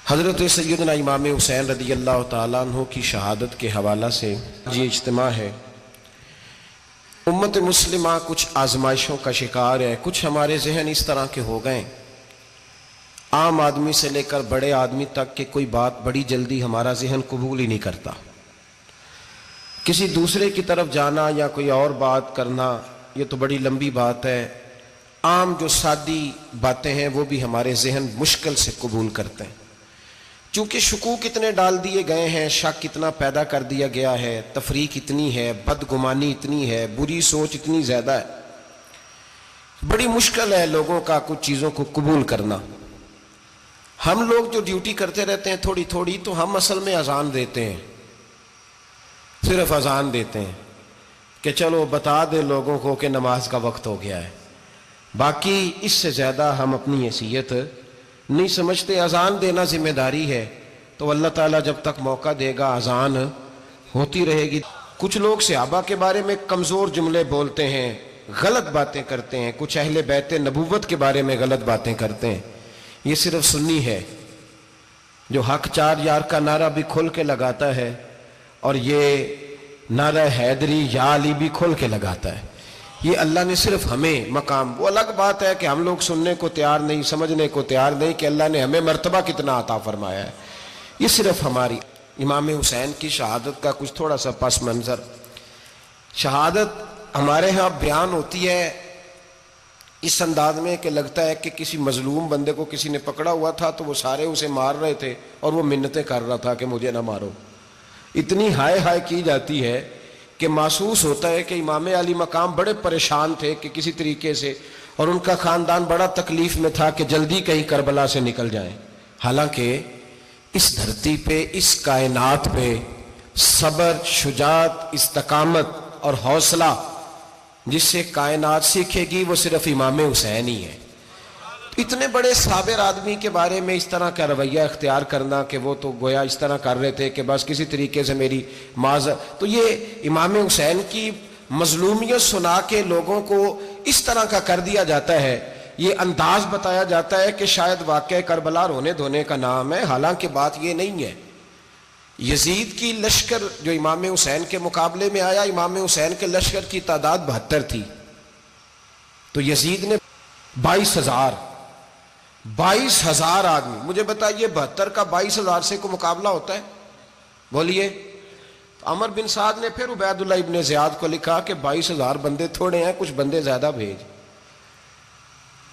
حضرت سیدنا امام حسین رضی اللہ تعالیٰ عنہ کی شہادت کے حوالہ سے یہ اجتماع ہے۔ امت مسلمہ کچھ آزمائشوں کا شکار ہے، کچھ ہمارے ذہن اس طرح کے ہو گئے، عام آدمی سے لے کر بڑے آدمی تک کہ کوئی بات بڑی جلدی ہمارا ذہن قبول ہی نہیں کرتا۔ کسی دوسرے کی طرف جانا یا کوئی اور بات کرنا یہ تو بڑی لمبی بات ہے، عام جو سادی باتیں ہیں وہ بھی ہمارے ذہن مشکل سے قبول کرتے ہیں، چونکہ شکوک اتنے ڈال دیے گئے ہیں، شک اتنا پیدا کر دیا گیا ہے، تفریق اتنی ہے، بدگمانی اتنی ہے، بری سوچ اتنی زیادہ ہے، بڑی مشکل ہے لوگوں کا کچھ چیزوں کو قبول کرنا۔ ہم لوگ جو ڈیوٹی کرتے رہتے ہیں تھوڑی تھوڑی، تو ہم اصل میں اذان دیتے ہیں، صرف اذان دیتے ہیں کہ چلو بتا دے لوگوں کو کہ نماز کا وقت ہو گیا ہے، باقی اس سے زیادہ ہم اپنی حیثیت نہیں سمجھتے۔ اذان دینا ذمہ داری ہے، تو اللہ تعالیٰ جب تک موقع دے گا اذان ہوتی رہے گی۔ کچھ لوگ صحابہ کے بارے میں کمزور جملے بولتے ہیں، غلط باتیں کرتے ہیں، کچھ اہل بیت نبوت کے بارے میں غلط باتیں کرتے ہیں۔ یہ صرف سنی ہے جو حق چار یار کا نعرہ بھی کھل کے لگاتا ہے، اور یہ نعرہ حیدری یا علی بھی کھل کے لگاتا ہے۔ یہ اللہ نے صرف ہمیں مقام، وہ الگ بات ہے کہ ہم لوگ سننے کو تیار نہیں، سمجھنے کو تیار نہیں کہ اللہ نے ہمیں مرتبہ کتنا عطا فرمایا ہے۔ یہ صرف ہماری امام حسین کی شہادت کا کچھ تھوڑا سا پس منظر۔ شہادت ہمارے ہاں بیان ہوتی ہے اس انداز میں کہ لگتا ہے کہ کسی مظلوم بندے کو کسی نے پکڑا ہوا تھا تو وہ سارے اسے مار رہے تھے اور وہ منتیں کر رہا تھا کہ مجھے نہ مارو۔ اتنی ہائے ہائے کی جاتی ہے کہ محسوس ہوتا ہے کہ امام علی مقام بڑے پریشان تھے کہ کسی طریقے سے، اور ان کا خاندان بڑا تکلیف میں تھا کہ جلدی کہیں کربلا سے نکل جائیں۔ حالانکہ اس دھرتی پہ، اس کائنات پہ صبر، شجاعت، استقامت اور حوصلہ جس سے کائنات سیکھے گی وہ صرف امام حسین ہی ہے۔ اتنے بڑے صابر آدمی کے بارے میں اس طرح کا رویہ اختیار کرنا کہ وہ تو گویا اس طرح کر رہے تھے کہ بس کسی طریقے سے میری تو یہ امام حسین کی مظلومیت سنا کے لوگوں کو اس طرح کا کر دیا جاتا ہے، یہ انداز بتایا جاتا ہے کہ شاید واقعہ کربلا رونے دھونے کا نام ہے، حالانکہ بات یہ نہیں ہے۔ یزید کی لشکر جو امام حسین کے مقابلے میں آیا، امام حسین کے لشکر کی تعداد 72 تھی، تو یزید نے 22,000 آدمی، مجھے بتائیے 72 کا 22,000 سے کو مقابلہ ہوتا ہے؟ بولیے۔ عمر بن سعد نے پھر عبید اللہ ابن زیاد کو لکھا کہ 22,000 بندے تھوڑے ہیں، کچھ بندے زیادہ بھیج۔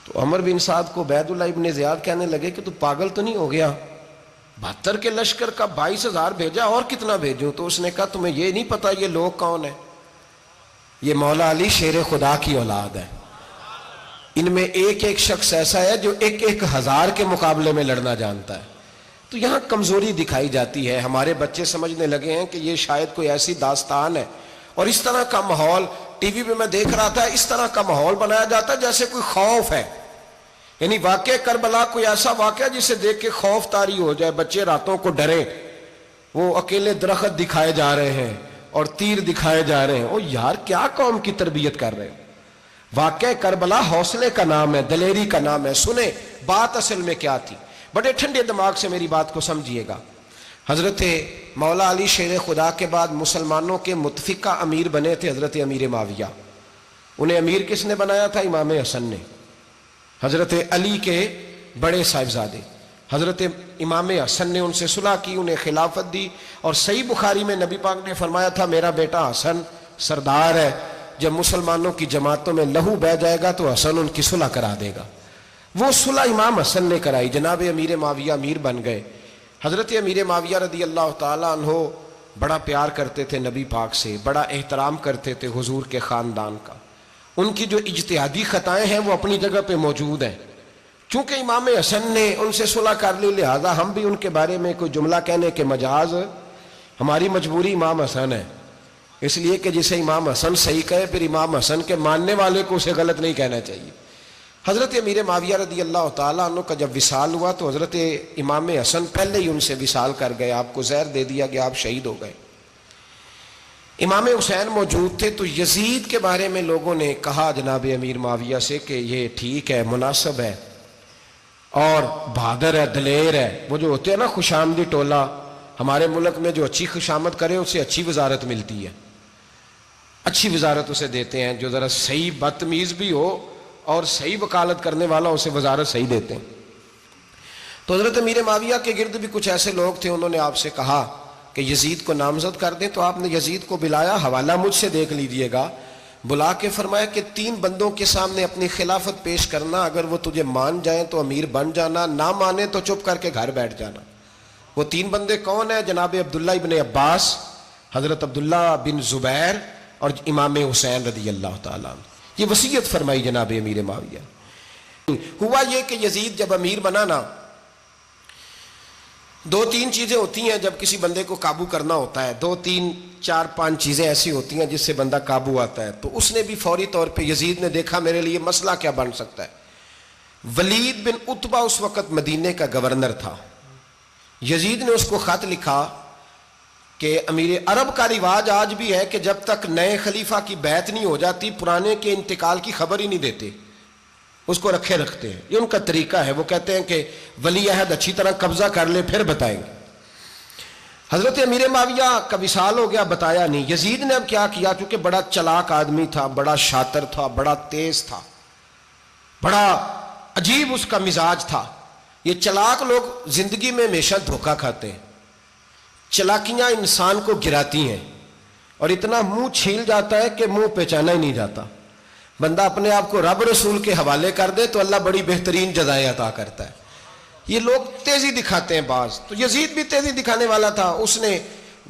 تو عمر بن سعد کو عبید اللہ ابن زیاد کہنے لگے کہ تو پاگل تو نہیں ہو گیا، 72 کے لشکر کا 22,000 بھیجا، اور کتنا بھیجوں؟ تو اس نے کہا تمہیں یہ نہیں پتا یہ لوگ کون ہیں؟ یہ مولا علی شیر خدا کی اولاد ہے، ان میں ایک ایک شخص ایسا ہے جو 1,000 کے مقابلے میں لڑنا جانتا ہے۔ تو یہاں کمزوری دکھائی جاتی ہے، ہمارے بچے سمجھنے لگے ہیں کہ یہ شاید کوئی ایسی داستان ہے، اور اس طرح کا ماحول ٹی وی پہ میں دیکھ رہا تھا، اس طرح کا ماحول بنایا جاتا ہے جیسے کوئی خوف ہے، یعنی واقع کربلا کوئی ایسا واقعہ جسے دیکھ کے خوف طاری ہو جائے، بچے راتوں کو ڈریں، وہ اکیلے درخت دکھائے جا رہے ہیں اور تیر دکھائے جا رہے ہیں۔ او یار کیا قوم کی تربیت کر رہے ہیں؟ واقعہ کربلا حوصلے کا نام ہے، دلیری کا نام ہے۔ سنیں بات اصل میں کیا تھی، بڑے ٹھنڈے دماغ سے میری بات کو سمجھیے گا۔ حضرت مولا علی شیر خدا کے بعد مسلمانوں کے متفقہ امیر بنے تھے حضرت امیر معاویہ۔ انہیں امیر کس نے بنایا تھا؟ امام حسن نے، حضرت علی کے بڑے صاحبزادے۔ حضرت امام حسن نے ان سے صلح کی، انہیں خلافت دی، اور صحیح بخاری میں نبی پاک نے فرمایا تھا میرا بیٹا حسن سردار ہے، جب مسلمانوں کی جماعتوں میں لہو بہہ جائے گا تو حسن ان کی صلح کرا دے گا۔ وہ صلح امام حسن نے کرائی، جناب امیر معاویہ امیر بن گئے۔ حضرت امیر معاویہ رضی اللہ تعالیٰ عنہ بڑا پیار کرتے تھے نبی پاک سے، بڑا احترام کرتے تھے حضور کے خاندان کا۔ ان کی جو اجتہادی خطائیں ہیں وہ اپنی جگہ پہ موجود ہیں، چونکہ امام حسن نے ان سے صلح کر لی، لہذا ہم بھی ان کے بارے میں کوئی جملہ کہنے کے مجاز، ہماری مجبوری امام حسن ہے، اس لیے کہ جسے امام حسن صحیح کہے پھر امام حسن کے ماننے والے کو اسے غلط نہیں کہنا چاہیے۔ حضرت امیر معاویہ رضی اللہ تعالیٰ عنہ کا جب وصال ہوا تو حضرت امام حسن پہلے ہی ان سے وصال کر گئے، آپ کو زہر دے دیا گیا، آپ شہید ہو گئے۔ امام حسین موجود تھے، تو یزید کے بارے میں لوگوں نے کہا جناب امیر معاویہ سے کہ یہ ٹھیک ہے، مناسب ہے، اور بہادر ہے، دلیر ہے. وہ جو ہوتے ہیں نا خوش آمدی ٹولہ، ہمارے ملک میں جو اچھی خوشامد کرے اسے اچھی وزارت ملتی ہے، اچھی وزارت اسے دیتے ہیں. جو ذرا صحیح بدتمیز بھی ہو اور صحیح وکالت کرنے والا اسے وزارت صحیح دیتے ہیں. تو حضرت امیر معاویہ کے گرد بھی کچھ ایسے لوگ تھے، انہوں نے آپ سے کہا کہ یزید کو نامزد کر دیں. تو آپ نے یزید کو بلایا، حوالہ مجھ سے دیکھ لیجئے گا. بلا کے فرمایا کہ 3 بندوں کے سامنے اپنی خلافت پیش کرنا، اگر وہ تجھے مان جائیں تو امیر بن جانا، نہ مانے تو چپ کر کے گھر بیٹھ جانا. وہ 3 بندے کون ہیں؟ جناب عبداللہ ابن عباس، حضرت عبداللہ بن زبیر اور امام حسین رضی اللہ تعالیٰ عنہ. یہ وصیت فرمائی جناب امیر معاویہ. ہوا یہ کہ یزید جب امیر بنا نا، 2-3 چیزیں ہوتی ہیں جب کسی بندے کو قابو کرنا ہوتا ہے، 2-3-4-5 چیزیں ایسی ہوتی ہیں جس سے بندہ قابو آتا ہے. تو اس نے بھی فوری طور پہ، یزید نے دیکھا میرے لیے مسئلہ کیا بن سکتا ہے. ولید بن عتبہ اس وقت مدینے کا گورنر تھا. یزید نے اس کو خط لکھا کہ امیر عرب کا رواج آج بھی ہے کہ جب تک نئے خلیفہ کی بیعت نہیں ہو جاتی پرانے کے انتقال کی خبر ہی نہیں دیتے، اس کو رکھے رکھتے ہیں. یہ ان کا طریقہ ہے. وہ کہتے ہیں کہ ولی عہد اچھی طرح قبضہ کر لے پھر بتائیں گے. حضرت امیر معاویہ کا وصال ہو گیا، بتایا نہیں. یزید نے اب کیا کیا، چونکہ بڑا چلاک آدمی تھا، بڑا شاطر تھا، بڑا تیز تھا، بڑا عجیب اس کا مزاج تھا. یہ چلاک لوگ زندگی میں ہمیشہ دھوکہ کھاتے ہیں، چلاکیاں انسان کو گراتی ہیں اور اتنا منہ چھیل جاتا ہے کہ منہ پہچانا ہی نہیں جاتا. بندہ اپنے آپ کو رب رسول کے حوالے کر دے تو اللہ بڑی بہترین جزائیں عطا کرتا ہے. یہ لوگ تیزی دکھاتے ہیں بعض. تو یزید بھی تیزی دکھانے والا تھا. اس نے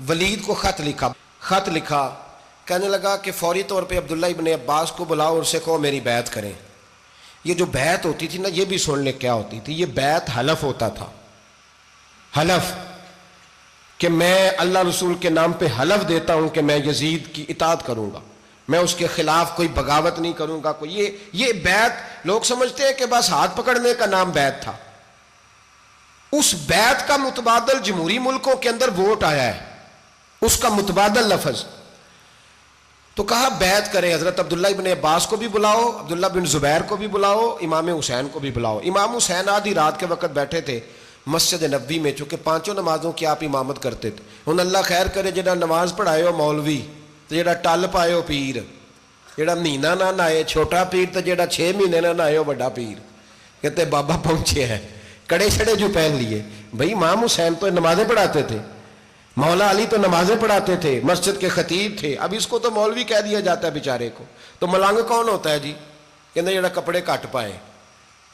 ولید کو خط لکھا کہنے لگا کہ فوری طور پہ عبداللہ ابن عباس کو بلاؤ اور اسے کہو میری بیعت کریں. یہ جو بیعت ہوتی تھی نا، یہ بھی سن لے کیا ہوتی تھی. یہ بیعت حلف ہوتا تھا، حلف کہ میں اللہ رسول کے نام پہ حلف دیتا ہوں کہ میں یزید کی اطاعت کروں گا، میں اس کے خلاف کوئی بغاوت نہیں کروں گا. یہ بیعت لوگ سمجھتے ہیں کہ بس ہاتھ پکڑنے کا نام بیعت تھا. اس بیعت کا متبادل جمہوری ملکوں کے اندر ووٹ آیا ہے، اس کا متبادل لفظ. تو کہا بیعت کرے. حضرت عبداللہ ابن عباس کو بھی بلاؤ، عبداللہ بن زبیر کو بھی بلاؤ، امام حسین کو بھی بلاؤ. امام حسین آدھی رات کے وقت بیٹھے تھے مسجد نبوی میں، چونکہ 5 نمازوں کی آپ امامت کرتے تھے. ہن اللہ خیر کرے جڑا نماز پڑھائے ہو مولوی تو جڑا ٹل پائے ہو پیر، جڑا مہینہ نہ نہائے چھوٹا پیر تو جڑا 6 مہینے نہ نہائے ہو بڑا پیر. کہتے بابا پہنچے ہیں، کڑے چھڑے جو پہن لیے. بھائی امام حسین تو نمازیں پڑھاتے تھے، مولا علی تو نمازیں پڑھاتے تھے، مسجد کے خطیب تھے. اب اس کو تو مولوی کہہ دیا جاتا ہے بیچارے کو. تو ملنگ کون ہوتا ہے جی؟ کہتے جڑا کپڑے کٹ پائے.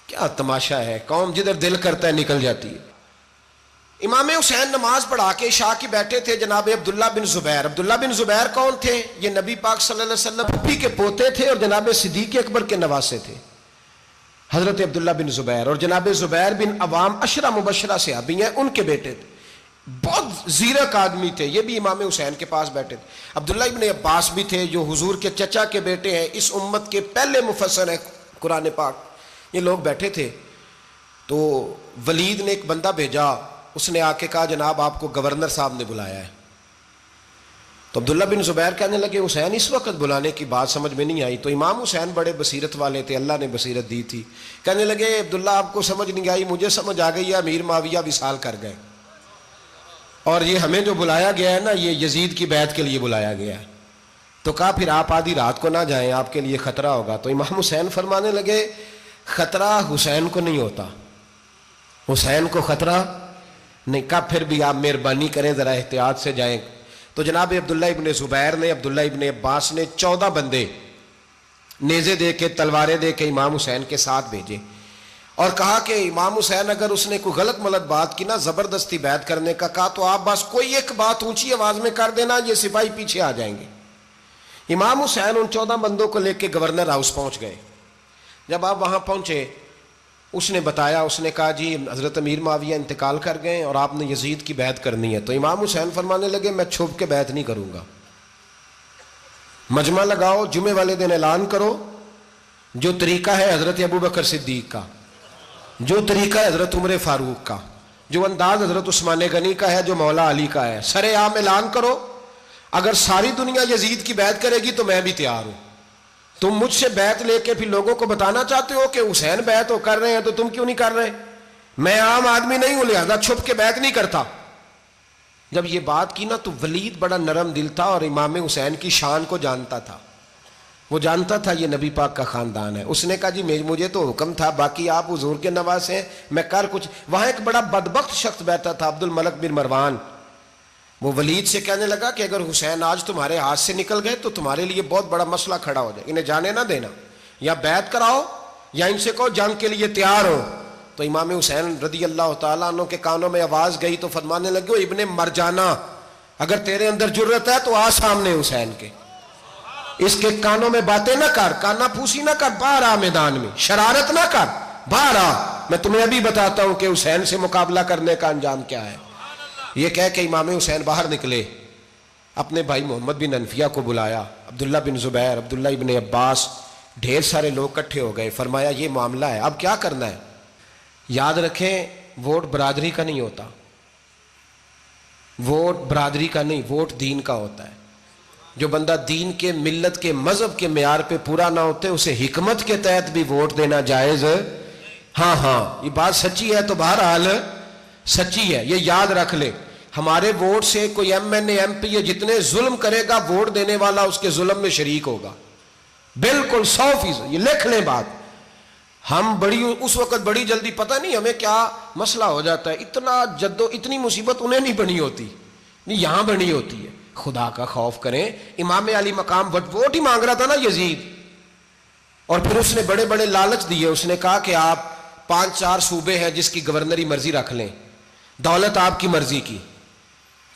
کیا تماشا ہے، قوم جدھر دل کرتا ہے نکل جاتی ہے. امام حسین نماز پڑھا کے عشاء کی بیٹھے تھے جناب عبداللہ بن زبیر. عبداللہ بن زبیر کون تھے؟ یہ نبی پاک صلی اللہ علیہ وسلم پھپھی کے پوتے تھے اور جناب صدیق اکبر کے نواسے تھے، حضرت عبداللہ بن زبیر. اور جناب زبیر بن عوام عشرہ مبشرہ صحابی ہیں، ان کے بیٹے تھے. بہت زیرک آدمی تھے. یہ بھی امام حسین کے پاس بیٹھے تھے. عبداللہ ابن عباس بھی تھے جو حضور کے چچا کے بیٹے ہیں، اس امت کے پہلے مفسر ہیں قرآن پاک. یہ لوگ بیٹھے تھے. تو ولید نے ایک بندہ بھیجا، اس نے آ کے کہا جناب آپ کو گورنر صاحب نے بلایا ہے. تو عبداللہ بن زبیر کہنے لگے حسین اس وقت بلانے کی بات سمجھ میں نہیں آئی. تو امام حسین بڑے بصیرت والے تھے، اللہ نے بصیرت دی تھی. کہنے لگے عبداللہ آپ کو سمجھ نہیں آئی، مجھے سمجھ آ گئی ہے، امیر معاویہ وصال کر گئے اور یہ ہمیں جو بلایا گیا ہے نا، یہ یزید کی بیعت کے لیے بلایا گیا ہے. تو کہا پھر آپ آدھی رات کو نہ جائیں، آپ کے لیے خطرہ ہوگا. تو امام حسین فرمانے لگے خطرہ حسین کو نہیں ہوتا، حسین کو خطرہ نہیں. کہا پھر بھی آپ مہربانی کریں ذرا احتیاط سے جائیں. تو جناب عبداللہ ابن زبیر نے، عبداللہ ابن عباس نے 14 بندے نیزے دے کے، تلواریں دے کے امام حسین کے ساتھ بھیجے اور کہا کہ امام حسین اگر اس نے کوئی غلط ملت بات کی نا، زبردستی بیعت کرنے کا کہا، تو آپ بس کوئی ایک بات اونچی آواز میں کر دینا، یہ سپاہی پیچھے آ جائیں گے. امام حسین ان 14 بندوں کو لے کے گورنر ہاؤس پہنچ گئے. جب آپ وہاں پہنچے اس نے بتایا، اس نے کہا جی حضرت امیر معاویہ انتقال کر گئے اور آپ نے یزید کی بیعت کرنی ہے. تو امام حسین فرمانے لگے میں چھپ کے بیعت نہیں کروں گا، مجمع لگاؤ، جمعے والے دن اعلان کرو. جو طریقہ ہے حضرت ابوبکر صدیق کا، جو طریقہ ہے حضرت عمر فاروق کا، جو انداز حضرت عثمان غنی کا ہے، جو مولا علی کا ہے، سر عام اعلان کرو. اگر ساری دنیا یزید کی بیعت کرے گی تو میں بھی تیار ہوں. تم مجھ سے بیعت لے کے پھر لوگوں کو بتانا چاہتے ہو کہ حسین بیعت ہو کر رہے ہیں تو تم کیوں نہیں کر رہے؟ میں عام آدمی نہیں ہوں لہذا چھپ کے بیعت نہیں کرتا. جب یہ بات کی نا تو ولید بڑا نرم دل تھا اور امام حسین کی شان کو جانتا تھا. وہ جانتا تھا یہ نبی پاک کا خاندان ہے. اس نے کہا جی مجھے تو حکم تھا، باقی آپ حضور کے نواز ہیں، میں کر کچھ. وہاں ایک بڑا بدبخت شخص بیٹھا تھا، عبد الملک بن مروان. وہ ولید سے کہنے لگا کہ اگر حسین آج تمہارے ہاتھ سے نکل گئے تو تمہارے لیے بہت بڑا مسئلہ کھڑا ہو جائے، انہیں جانے نہ دینا، یا بیعت کراؤ یا ان سے کہو جنگ کے لیے تیار ہو. تو امام حسین رضی اللہ تعالیٰ عنہ کے کانوں میں آواز گئی تو فرمانے لگے ابن مرجانہ، اگر تیرے اندر جرت ہے تو آ سامنے حسین کے، اس کے کانوں میں باتیں نہ کر، کانا پھوسی نہ کر، باہر آ میدان میں، شرارت نہ کر، باہر آ، میں تمہیں ابھی بتاتا ہوں کہ حسین سے مقابلہ کرنے کا انجام کیا ہے. یہ کہہ کہ امام حسین باہر نکلے، اپنے بھائی محمد بن انفیہ کو بلایا، عبداللہ بن زبیر، عبداللہ ابن عباس، ڈھیر سارے لوگ اکٹھے ہو گئے. فرمایا یہ معاملہ ہے، اب کیا کرنا ہے؟ یاد رکھیں ووٹ برادری کا نہیں ہوتا، ووٹ برادری کا نہیں، ووٹ دین کا ہوتا ہے. جو بندہ دین کے، ملت کے، مذہب کے معیار پہ پورا نہ ہوتے اسے حکمت کے تحت بھی ووٹ دینا جائز. ہاں یہ بات سچی ہے تو بہرحال سچی ہے، یہ یاد رکھ لے. ہمارے ووٹ سے کوئی ایم این اے، ایم پی اے جتنے ظلم کرے گا، ووٹ دینے والا اس کے ظلم میں شریک ہوگا، بالکل 100%. یہ لکھ لیں بات. ہم اس وقت بڑی جلدی، پتہ نہیں ہمیں کیا مسئلہ ہو جاتا ہے، اتنی مصیبت انہیں نہیں بنی ہوتی، نہیں یہاں بنی ہوتی ہے. خدا کا خوف کریں. امام علی مقام ووٹ ہی مانگ رہا تھا نا یزید، اور پھر اس نے بڑے بڑے لالچ دیے. اس نے کہا کہ آپ 5-4 صوبے ہیں جس کی گورنری مرضی رکھ لیں، دولت آپ کی مرضی کی.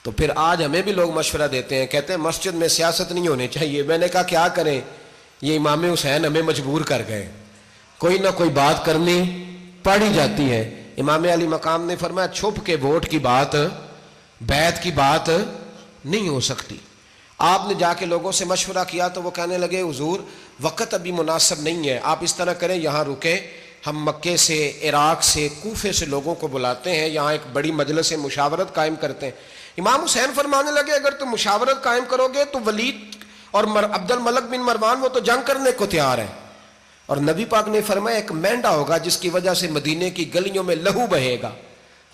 تو پھر آج ہمیں بھی لوگ مشورہ دیتے ہیں، کہتے ہیں مسجد میں سیاست نہیں ہونی چاہیے. میں نے کہا کیا کریں، یہ امام حسین ہمیں مجبور کر گئے، کوئی نہ کوئی بات کرنی پڑ ہی جاتی ہے. امام علی مقام نے فرمایا چھپ کے ووٹ کی بات، بیعت کی بات نہیں ہو سکتی. آپ نے جا کے لوگوں سے مشورہ کیا تو وہ کہنے لگے حضور وقت ابھی مناسب نہیں ہے، آپ اس طرح کریں یہاں رکیں، ہم مکے سے، عراق سے، کوفے سے لوگوں کو بلاتے ہیں، یہاں ایک بڑی مجلس مشاورت قائم کرتے ہیں. امام حسین فرمانے لگے اگر تم مشاورت قائم کرو گے تو ولید اور عبد الملک بن مروان وہ تو جنگ کرنے کو تیار ہے، اور نبی پاک نے فرمایا ایک مینڈا ہوگا جس کی وجہ سے مدینے کی گلیوں میں لہو بہے گا.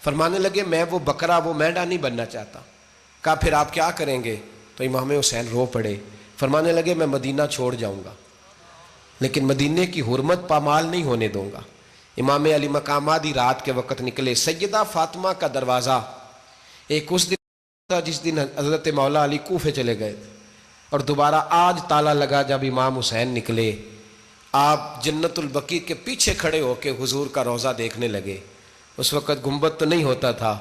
فرمانے لگے میں وہ بکرا، وہ مینڈا نہیں بننا چاہتا. کہا پھر آپ کیا کریں گے؟ تو امام حسین رو پڑے، فرمانے لگے میں مدینہ چھوڑ جاؤں گا لیکن مدینے کی حرمت پامال نہیں ہونے دوں گا. امام علی مقام آدھی رات کے وقت نکلے. سیدہ فاطمہ کا دروازہ ایک اس دن تھا جس دن حضرت مولا علی کوفے چلے گئے تھے، اور دوبارہ آج تالا لگا جب امام حسین نکلے. آپ جنت البقیع کے پیچھے کھڑے ہو کے حضور کا روضہ دیکھنے لگے. اس وقت گنبد تو نہیں ہوتا تھا،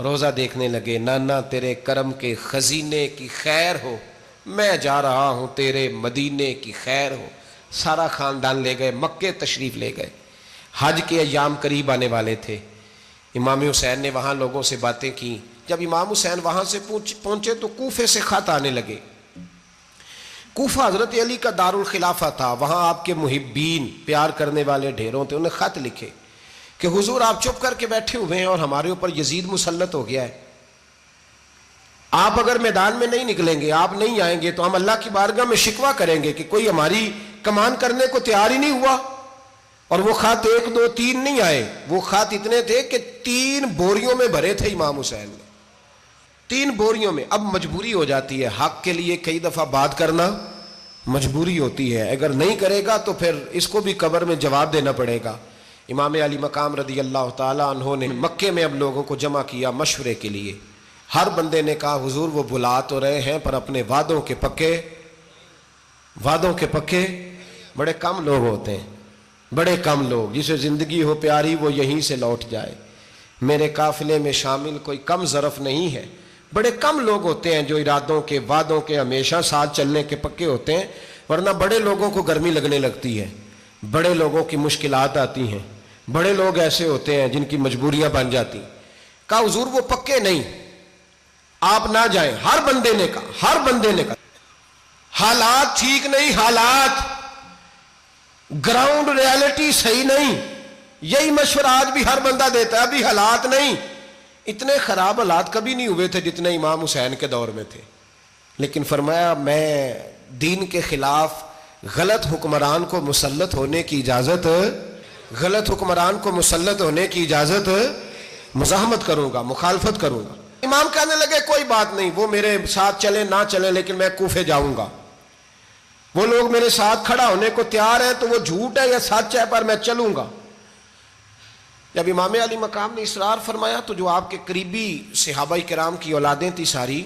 روضہ دیکھنے لگے. نانا تیرے کرم کے خزینے کی خیر ہو، میں جا رہا ہوں تیرے مدینے کی خیر ہو. سارا خاندان لے گئے، مکے تشریف لے گئے. حج کے ایام قریب آنے والے تھے. امام حسین نے وہاں لوگوں سے باتیں کی. جب امام حسین وہاں سے پہنچے تو کوفے سے خط آنے لگے. کوفہ حضرت علی کا دارالخلافہ تھا، وہاں آپ کے محبین، پیار کرنے والے ڈھیروں تھے. انہیں خط لکھے کہ حضور آپ چپ کر کے بیٹھے ہوئے ہیں اور ہمارے اوپر یزید مسلط ہو گیا ہے. آپ اگر میدان میں نہیں نکلیں گے، آپ نہیں آئیں گے تو ہم اللہ کی بارگاہ میں شکوہ کریں گے کہ کوئی ہماری کمان کرنے کو تیار ہی نہیں ہوا. اور وہ خط 1 2 3 نہیں آئے، وہ خط اتنے تھے کہ 3 بوریوں میں بھرے تھے امام حسین نے، 3 بوریوں میں. اب مجبوری ہو جاتی ہے، حق کے لیے کئی دفعہ بات کرنا مجبوری ہوتی ہے، اگر نہیں کرے گا تو پھر اس کو بھی قبر میں جواب دینا پڑے گا. امام علی مقام رضی اللہ تعالیٰ عنہ نے مکے میں اب لوگوں کو جمع کیا مشورے کے لیے. ہر بندے نے کہا حضور وہ بلا تو رہے ہیں پر اپنے وعدوں کے پکے بڑے کم لوگ ہوتے ہیں، بڑے کم لوگ. جسے زندگی ہو پیاری وہ یہیں سے لوٹ جائے. میرے قافلے میں شامل کوئی کم ظرف نہیں ہے. بڑے کم لوگ ہوتے ہیں جو ارادوں کے، وعدوں کے ہمیشہ ساتھ چلنے کے پکے ہوتے ہیں، ورنہ بڑے لوگوں کو گرمی لگنے لگتی ہے، بڑے لوگوں کی مشکلات آتی ہیں، بڑے لوگ ایسے ہوتے ہیں جن کی مجبوریاں بن جاتی. کہا حضور وہ پکے نہیں، آپ نہ جائیں. ہر بندے نے کہا حالات ٹھیک نہیں، حالات گراؤنڈ ریالٹی صحیح نہیں. یہی مشورہ آج بھی ہر بندہ دیتا ہے، ابھی حالات نہیں. اتنے خراب حالات کبھی نہیں ہوئے تھے جتنے امام حسین کے دور میں تھے. لیکن فرمایا میں دین کے خلاف غلط حکمران کو مسلط ہونے کی اجازت غلط حکمران کو مسلط ہونے کی اجازت مزاحمت کروں گا، مخالفت کروں گا۔ امام کہنے لگے کوئی بات نہیں، وہ میرے ساتھ چلے نہ چلے لیکن میں کوفے جاؤں گا، وہ لوگ میرے ساتھ کھڑا ہونے کو تیار ہیں تو وہ جھوٹ ہے یا سچ ہے پر میں چلوں گا۔ جب امام علی مقام نے اصرار فرمایا تو جو آپ کے قریبی صحابہ کرام کی اولادیں تھی ساری،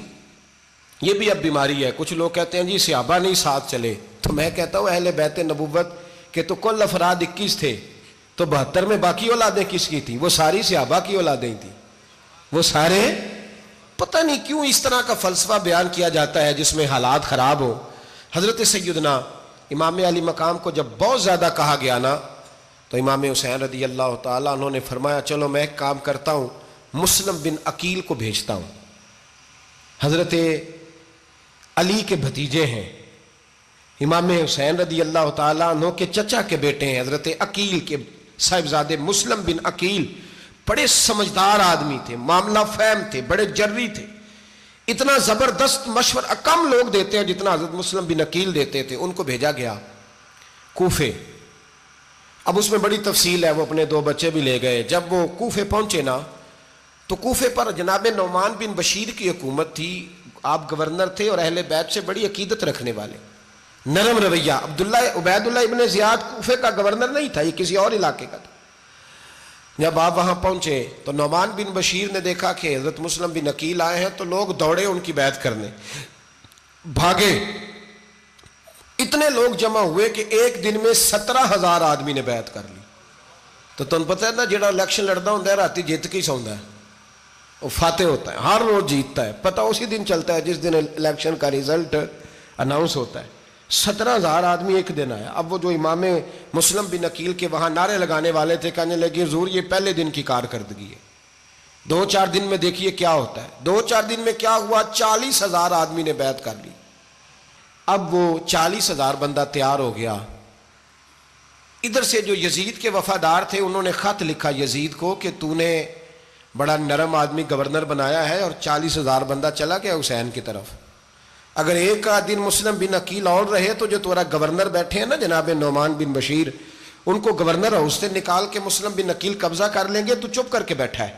یہ بھی اب بیماری ہے، کچھ لوگ کہتے ہیں جی صحابہ نہیں ساتھ چلے، تو میں کہتا ہوں اہل بیت نبوت کے تو کل افراد 21 تھے، تو 72 میں باقی اولادیں کس کی تھیں؟ وہ ساری صحابہ کی اولادیں تھیں، وہ سارے، پتہ نہیں کیوں اس طرح کا فلسفہ بیان کیا جاتا ہے جس میں حالات خراب ہو۔ حضرت سیدنا امام علی مقام کو جب بہت زیادہ کہا گیا نا تو امام حسین رضی اللہ تعالیٰ عنہ نے فرمایا چلو میں ایک کام کرتا ہوں، مسلم بن عقیل کو بھیجتا ہوں، حضرت علی کے بھتیجے ہیں، امام حسین رضی اللہ تعالیٰ عنہ کے چچا کے بیٹے ہیں، حضرت عقیل کے صاحبزادے مسلم بن عقیل بڑے سمجھدار آدمی تھے، معاملہ فہم تھے، بڑے جری تھے، اتنا زبردست مشورہ کم لوگ دیتے ہیں جتنا حضرت مسلم بن عقیل دیتے تھے۔ ان کو بھیجا گیا کوفے۔ اب اس میں بڑی تفصیل ہے، وہ اپنے 2 بچے بھی لے گئے۔ جب وہ کوفے پہنچے نا تو کوفے پر جناب نعمان بن بشیر کی حکومت تھی، آپ گورنر تھے اور اہل بیت سے بڑی عقیدت رکھنے والے، نرم رویہ۔ عبید اللہ ابن زیاد کوفے کا گورنر نہیں تھا، یہ کسی اور علاقے کا تھا۔ جب آپ وہاں پہنچے تو نعمان بن بشیر نے دیکھا کہ حضرت مسلم بن عقیل آئے ہیں تو لوگ دوڑے ان کی بیعت کرنے، بھاگے، اتنے لوگ جمع ہوئے کہ ایک دن میں 17,000 آدمی نے بیعت کر لی۔ تو تم پتہ ہے نا جڑا الیکشن لڑتا ہوں راتی جیت کے سوندا ہے، وہ فاتح ہوتا ہے، ہر روز جیتتا ہے، پتہ اسی دن چلتا ہے جس دن الیکشن کا ریزلٹ اناؤنس ہوتا ہے۔ 17,000 آدمی ایک دن آیا۔ اب وہ جو امام مسلم بن عقیل کے وہاں نعرے لگانے والے تھے کہنے لگے حضور یہ پہلے دن کی کارکردگی ہے، 2-4 دن میں دیکھیے کیا ہوتا ہے۔ 2-4 دن میں کیا ہوا، 40,000 آدمی نے بیعت کر لی۔ اب وہ 40,000 بندہ تیار ہو گیا۔ ادھر سے جو یزید کے وفادار تھے انہوں نے خط لکھا یزید کو کہ تو نے بڑا نرم آدمی گورنر بنایا ہے اور 40,000 بندہ چلا گیا حسین کی طرف، اگر ایک دن مسلم بن عقیل اور رہے تو جو تمہارا گورنر بیٹھے ہیں نا جناب نعمان بن بشیر، ان کو گورنر ہاؤس سے نکال کے مسلم بن عقیل قبضہ کر لیں گے، تو چپ کر کے بیٹھا ہے۔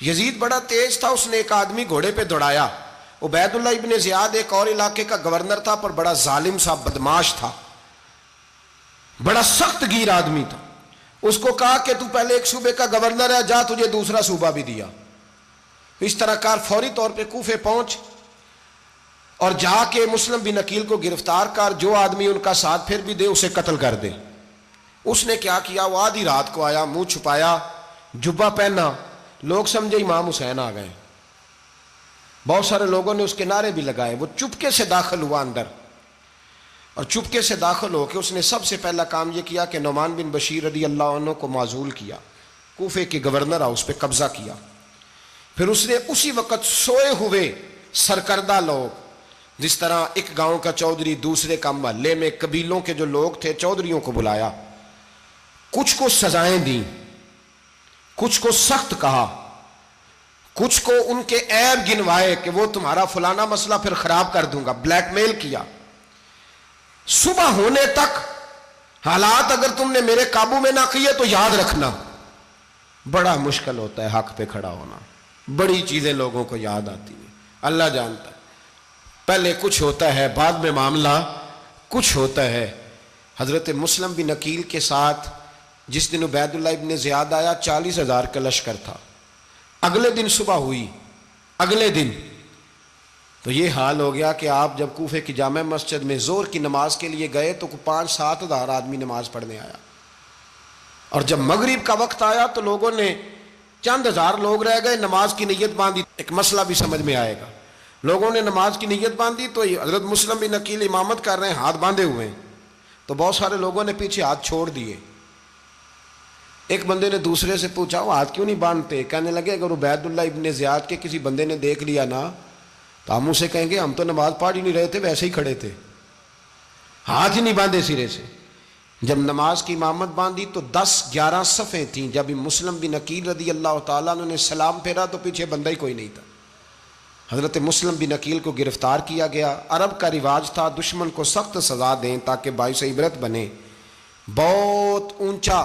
یزید بڑا تیز تھا، اس نے ایک آدمی گھوڑے پہ دوڑایا۔ عبید اللہ ابن زیاد ایک اور علاقے کا گورنر تھا پر بڑا ظالم سا بدماش تھا، بڑا سخت گیر آدمی تھا۔ اس کو کہا کہ تو پہلے ایک صوبے کا گورنر ہے، جا تجھے دوسرا صوبہ بھی دیا۔ اس طرح کار فوری طور پہ کوفے پہنچ اور جا کے مسلم بن عقیل کو گرفتار کر، جو آدمی ان کا ساتھ پھر بھی دے اسے قتل کر دے۔ اس نے کیا کیا، وہ آدھی رات کو آیا، منہ چھپایا، جبہ پہنا، لوگ سمجھے امام حسین آ گئے۔ بہت سارے لوگوں نے اس کے نعرے بھی لگائے۔ وہ چپکے سے داخل ہوا اندر، اور چپکے سے داخل ہو کے اس نے سب سے پہلا کام یہ کیا کہ نعمان بن بشیر رضی اللہ عنہ کو معزول کیا، کوفے کے گورنر ہاؤس پہ قبضہ کیا۔ پھر اس نے اسی وقت سوئے ہوئے سرکردہ لوگ، جس طرح ایک گاؤں کا چودھری دوسرے کا محلے میں قبیلوں کے جو لوگ تھے چودھریوں کو بلایا، کچھ کو سزائیں دیں، کچھ کو سخت کہا، کچھ کو ان کے عیب گنوائے کہ وہ تمہارا فلانا مسئلہ پھر خراب کر دوں گا، بلیک میل کیا۔ صبح ہونے تک حالات اگر تم نے میرے قابو میں نہ کیے تو یاد رکھنا بڑا مشکل ہوتا ہے حق پہ کھڑا ہونا، بڑی چیزیں لوگوں کو یاد آتی ہیں، اللہ جانتا ہے۔ پہلے کچھ ہوتا ہے، بعد میں معاملہ کچھ ہوتا ہے۔ حضرت مسلم بن عقیل کے ساتھ جس دن عبید اللہ ابن زیاد آیا 40,000 کا لشکر تھا۔ اگلے دن صبح ہوئی، اگلے دن تو یہ حال ہو گیا کہ آپ جب کوفے کی جامع مسجد میں زور کی نماز کے لیے گئے تو 5-7 ہزار آدمی نماز پڑھنے آیا، اور جب مغرب کا وقت آیا تو لوگوں نے چند ہزار لوگ رہ گئے، نماز کی نیت باندھی۔ ایک مسئلہ بھی سمجھ میں آئے گا، لوگوں نے نماز کی نیت باندھی تو حضرت مسلم بن عقیل امامت کر رہے ہیں، ہاتھ باندھے ہوئے ہیں، تو بہت سارے لوگوں نے پیچھے ہاتھ چھوڑ دیے۔ ایک بندے نے دوسرے سے پوچھا وہ ہاتھ کیوں نہیں باندھتے؟ کہنے لگے اگر عبید اللہ ابن زیاد کے کسی بندے نے دیکھ لیا نا تو ہم اسے کہیں گے ہم تو نماز پڑھ ہی نہیں رہے تھے، ویسے ہی کھڑے تھے، ہاتھ ہی نہیں باندھے سرے سے۔ جب نماز کی امامت باندھی تو 10-11 صفیں تھیں۔ جب مسلم بن عقیل رضی اللہ تعالیٰ عنہ نے سلام پھیرا تو پیچھے بندہ ہی کوئی نہیں تھا۔ حضرت مسلم بن عقیل کو گرفتار کیا گیا۔ عرب کا رواج تھا دشمن کو سخت سزا دیں تاکہ باعث عبرت بنے۔ بہت اونچا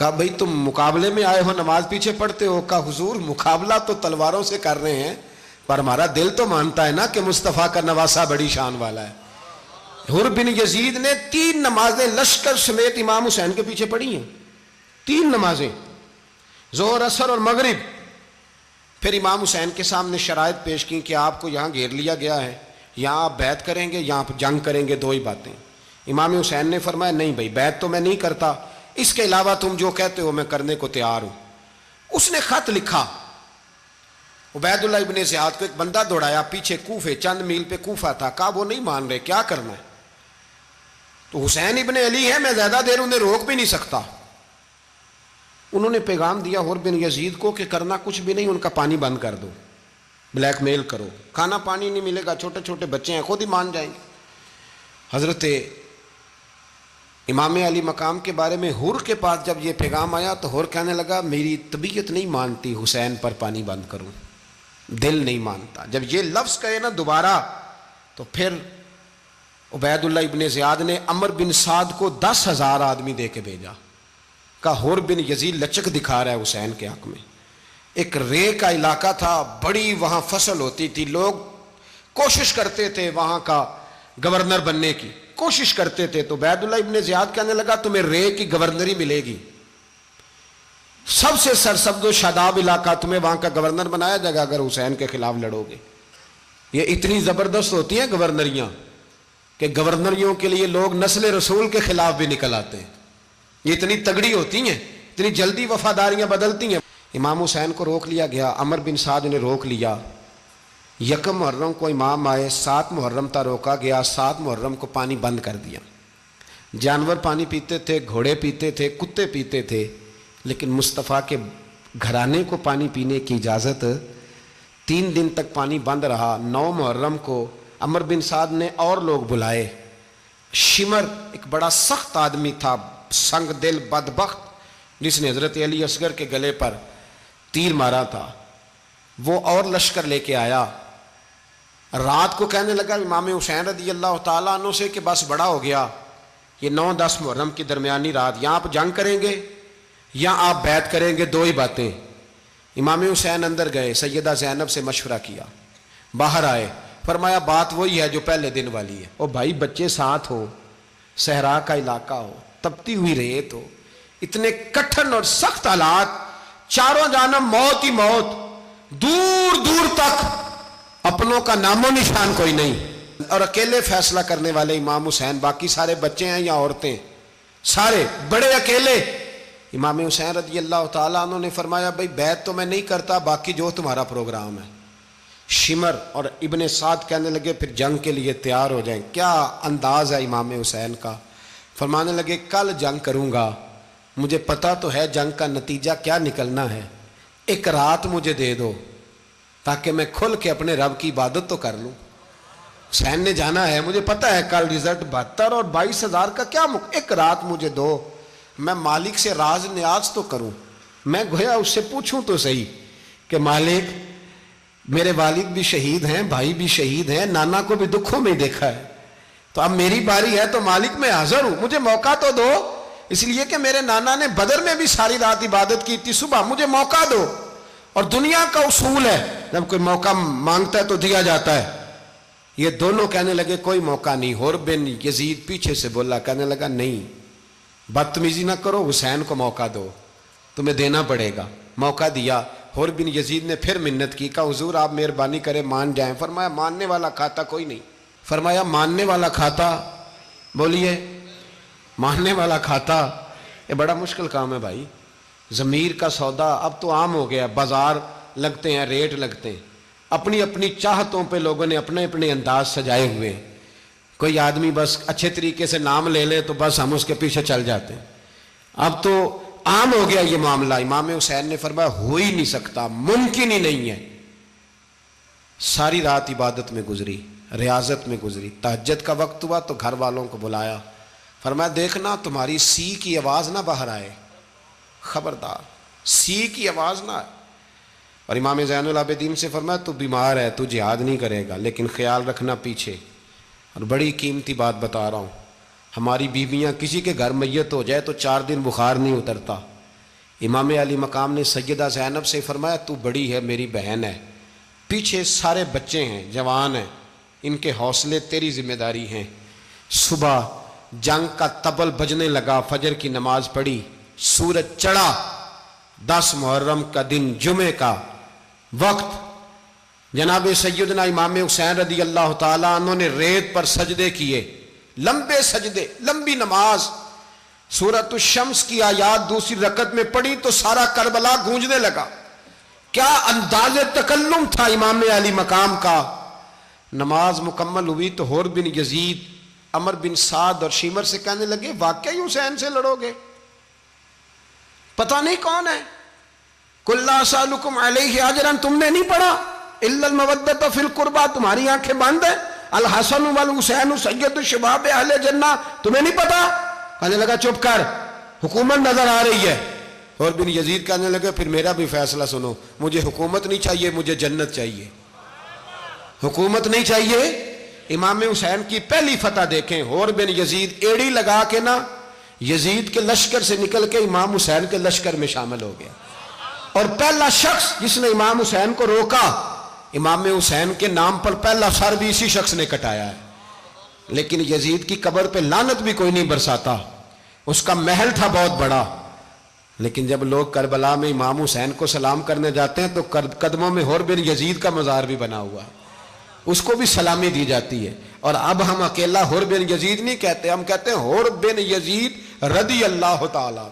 کہا بھئی تم مقابلے میں آئے ہو نماز پیچھے پڑھتے ہو؟ کہا حضور مقابلہ تو تلواروں سے کر رہے ہیں پر ہمارا دل تو مانتا ہے نا کہ مصطفیٰ کا نواسہ بڑی شان والا ہے۔ حر بن یزید نے 3 نمازیں لشکر سمیت امام حسین کے پیچھے پڑھی ہیں، 3 نمازیں، ظہر عصر اور مغرب۔ پھر امام حسین کے سامنے شرائط پیش کی کہ آپ کو یہاں گھیر لیا گیا ہے، یہاں آپ بیعت کریں گے، یہاں جنگ کریں گے، 2 ہی باتیں۔ امام حسین نے فرمایا نہیں بھائی بیعت تو میں نہیں کرتا، اس کے علاوہ تم جو کہتے ہو میں کرنے کو تیار ہوں۔ اس نے خط لکھا، عبید اللہ ابن زیاد کو ایک بندہ دوڑایا پیچھے کوفے، چند میل پہ کوفہ تھا، کہا وہ نہیں مان رہے، کیا کرنا ہے؟ تو حسین ابن علی ہے، میں زیادہ دیر انہیں روک بھی نہیں سکتا۔ انہوں نے پیغام دیا حر بن یزید کو کہ کرنا کچھ بھی نہیں، ان کا پانی بند کر دو، بلیک میل کرو، کھانا پانی نہیں ملے گا، چھوٹے چھوٹے بچے ہیں، خود ہی مان جائیں گے۔ حضرت امام علی مقام کے بارے میں حر کے پاس جب یہ پیغام آیا تو حر کہنے لگا میری طبیعت نہیں مانتی حسین پر پانی بند کروں، دل نہیں مانتا۔ جب یہ لفظ کہے نا دوبارہ تو پھر عبید اللہ ابن زیاد نے عمر بن سعد کو 10,000 آدمی دے کے بھیجا، کہا حر بن یزید لچک دکھا رہا ہے حسین کے حق میں۔ ایک رے کا علاقہ تھا، بڑی وہاں فصل ہوتی تھی، لوگ کوشش کرتے تھے وہاں کا گورنر بننے کی، کوشش کرتے تھے۔ تو عبید اللہ ابن زیاد کہنے لگا تمہیں رے کی گورنری ملے گی، سب سے سرسبز و شاداب علاقہ، تمہیں وہاں کا گورنر بنایا جائے گا اگر حسین کے خلاف لڑو گے۔ یہ اتنی زبردست ہوتی ہیں گورنریاں کہ گورنریوں کے لیے لوگ نسل رسول کے خلاف بھی نکل آتے ہیں، یہ اتنی تگڑی ہوتی ہیں، اتنی جلدی وفاداریاں بدلتی ہیں۔ امام حسین کو روک لیا گیا، عمر بن سعد نے روک لیا۔ 1 محرم کو امام آئے، 7 محرم تا روکا گیا، 7 محرم کو پانی بند کر دیا۔ جانور پانی پیتے تھے، گھوڑے پیتے تھے، کتے پیتے تھے، لیکن مصطفیٰ کے گھرانے کو پانی پینے کی اجازت، 3 دن تک پانی بند رہا۔ 9 محرم کو عمر بن سعد نے اور لوگ بلائے۔ شمر ایک بڑا سخت آدمی تھا، سنگ دل بدبخت، جس نے حضرت علی اصغر کے گلے پر تیر مارا تھا، وہ اور لشکر لے کے آیا۔ رات کو کہنے لگا امام حسین رضی اللہ تعالیٰ عنہ سے کہ بس بڑا ہو گیا، یہ 9-10 محرم کی درمیانی رات، یا آپ جنگ کریں گے یا آپ بیعت کریں گے، 2 ہی باتیں۔ امام حسین اندر گئے، سیدہ زینب سے مشورہ کیا، باہر آئے، فرمایا بات وہی ہے جو پہلے دن والی ہے۔ او بھائی بچے ساتھ ہو، صحرا کا علاقہ ہو، تپتی ہوئی ریت ہو، اتنے کٹھن اور سخت حالات، چاروں جانب موت ہی موت، دور دور تک اپنوں کا نام و نشان کوئی نہیں، اور اکیلے فیصلہ کرنے والے امام حسین، باقی سارے بچے ہیں یا عورتیں، سارے بڑے اکیلے۔ امام حسین رضی اللہ تعالیٰ عنہ نے فرمایا بھائی بیعت تو میں نہیں کرتا، باقی جو تمہارا پروگرام ہے۔ شمر اور ابن سعد کہنے لگے پھر جنگ کے لیے تیار ہو جائیں۔ کیا انداز ہے امام حسین کا، فرمانے لگے کل جنگ کروں گا، مجھے پتا تو ہے جنگ کا نتیجہ کیا نکلنا ہے، 1 رات مجھے دے دو تاکہ میں کھل کے اپنے رب کی عبادت تو کر لوں۔ حسین نے جانا ہے، مجھے پتا ہے کل رزلٹ 72 اور 22,000 کا کیا 1 رات مجھے دو، میں مالک سے راز نیاز تو کروں، میں گویا اس سے پوچھوں تو صحیح کہ مالک میرے والد بھی شہید ہیں، بھائی بھی شہید ہیں، نانا کو بھی دکھوں میں دیکھا ہے، تو اب میری باری ہے تو مالک میں حاضر ہوں، مجھے موقع تو دو، اس لیے کہ میرے نانا نے بدر میں بھی ساری رات عبادت کی تھی، صبح مجھے موقع دو۔ اور دنیا کا اصول ہے جب کوئی موقع مانگتا ہے تو دیا جاتا ہے۔ یہ دونوں کہنے لگے کوئی موقع نہیں۔ حر بن یزید پیچھے سے بولا، کہنے لگا نہیں بدتمیزی نہ کرو، حسین کو موقع دو، تمہیں دینا پڑے گا۔ موقع دیا۔ حر بن یزید نے پھر منت کی، کہا حضور آپ مہربانی کریں مان جائیں۔ فرمایا ماننے والا کھاتا کوئی نہیں۔ فرمایا ماننے والا کھاتا، بولیے ماننے والا کھاتا، یہ بڑا مشکل کام ہے بھائی۔ ضمیر کا سودا اب تو عام ہو گیا، بازار لگتے ہیں، ریٹ لگتے ہیں، اپنی اپنی چاہتوں پہ لوگوں نے اپنے اپنے انداز سجائے ہوئے۔ کوئی آدمی بس اچھے طریقے سے نام لے لے تو بس ہم اس کے پیچھے چل جاتے ہیں، اب تو عام ہو گیا یہ معاملہ۔ امام حسین نے فرمایا ہو ہی نہیں سکتا، ممکن ہی نہیں ہے۔ ساری رات عبادت میں گزری، ریاضت میں گزری۔ تہجد کا وقت ہوا تو گھر والوں کو بلایا، فرمایا دیکھنا تمہاری سی کی آواز نہ باہر آئے، خبردار سی کی آواز نہ آئے۔ اور امام زین العابدین سے فرمایا تو بیمار ہے، تو جہاد نہیں کرے گا، لیکن خیال رکھنا پیچھے۔ اور بڑی قیمتی بات بتا رہا ہوں، ہماری بیویاں کسی کے گھر میت ہو جائے تو 4 دن بخار نہیں اترتا، امام علی مقام نے سیدہ زینب سے فرمایا تو بڑی ہے، میری بہن ہے، پیچھے سارے بچے ہیں، جوان ہیں، ان کے حوصلے تیری ذمہ داری ہیں۔ صبح جنگ کا طبل بجنے لگا، فجر کی نماز پڑھی، سورج چڑھا، 10 محرم کا دن، جمعے کا وقت، جناب سیدنا امام حسین رضی اللہ تعالیٰ عنہ نے ریت پر سجدے کیے، لمبے سجدے، لمبی نماز، سورۃ الشمس کی آیات دوسری رکعت میں پڑھی تو سارا کربلا گونجنے لگا۔ کیا انداز تکلم تھا امام علی مقام کا۔ نماز مکمل ہوئی تو حور بن یزید، عمر بن سعد اور شیمر سے کہنے لگے واقعی حسین سے لڑو گے؟ پتہ نہیں کون ہے۔ قُلْ لَا أَسْأَلُكُمْ عَلَيْهِ أَجْرًا، تم نے نہیں پڑھا إِلَّا الْمَوَدَّةَ فِي الْقُرْبَى، تمہاری آنکھیں بند ہیں، الحسن والحسین سید الشباب اہل جنہ، تمہیں نہیں پتا؟ کہنے لگا چپ کر، حکومت نظر آ رہی ہے۔ اور بن یزید کہنے لگے پھر میرا بھی فیصلہ سنو، مجھے حکومت نہیں چاہیے، مجھے جنت چاہیے۔ حکومت نہیں چاہیے۔ امام حسین کی پہلی فتح دیکھیں، اور بن یزید ایڑی لگا کے نا یزید کے لشکر سے نکل کے امام حسین کے لشکر میں شامل ہو گیا، اور پہلا شخص جس نے امام حسین کو روکا، امام حسین کے نام پر پہلا سر بھی اسی شخص نے کٹایا ہے۔ لیکن یزید کی قبر پہ لعنت بھی کوئی نہیں برساتا، اس کا محل تھا بہت بڑا، لیکن جب لوگ کربلا میں امام حسین کو سلام کرنے جاتے ہیں تو قدموں میں حور بن یزید کا مزار بھی بنا ہوا ہے، اس کو بھی سلامی دی جاتی ہے۔ اور اب ہم اکیلا حور بن یزید نہیں کہتے، ہم کہتے ہیں حور بن یزید رضی اللہ تعالیٰ۔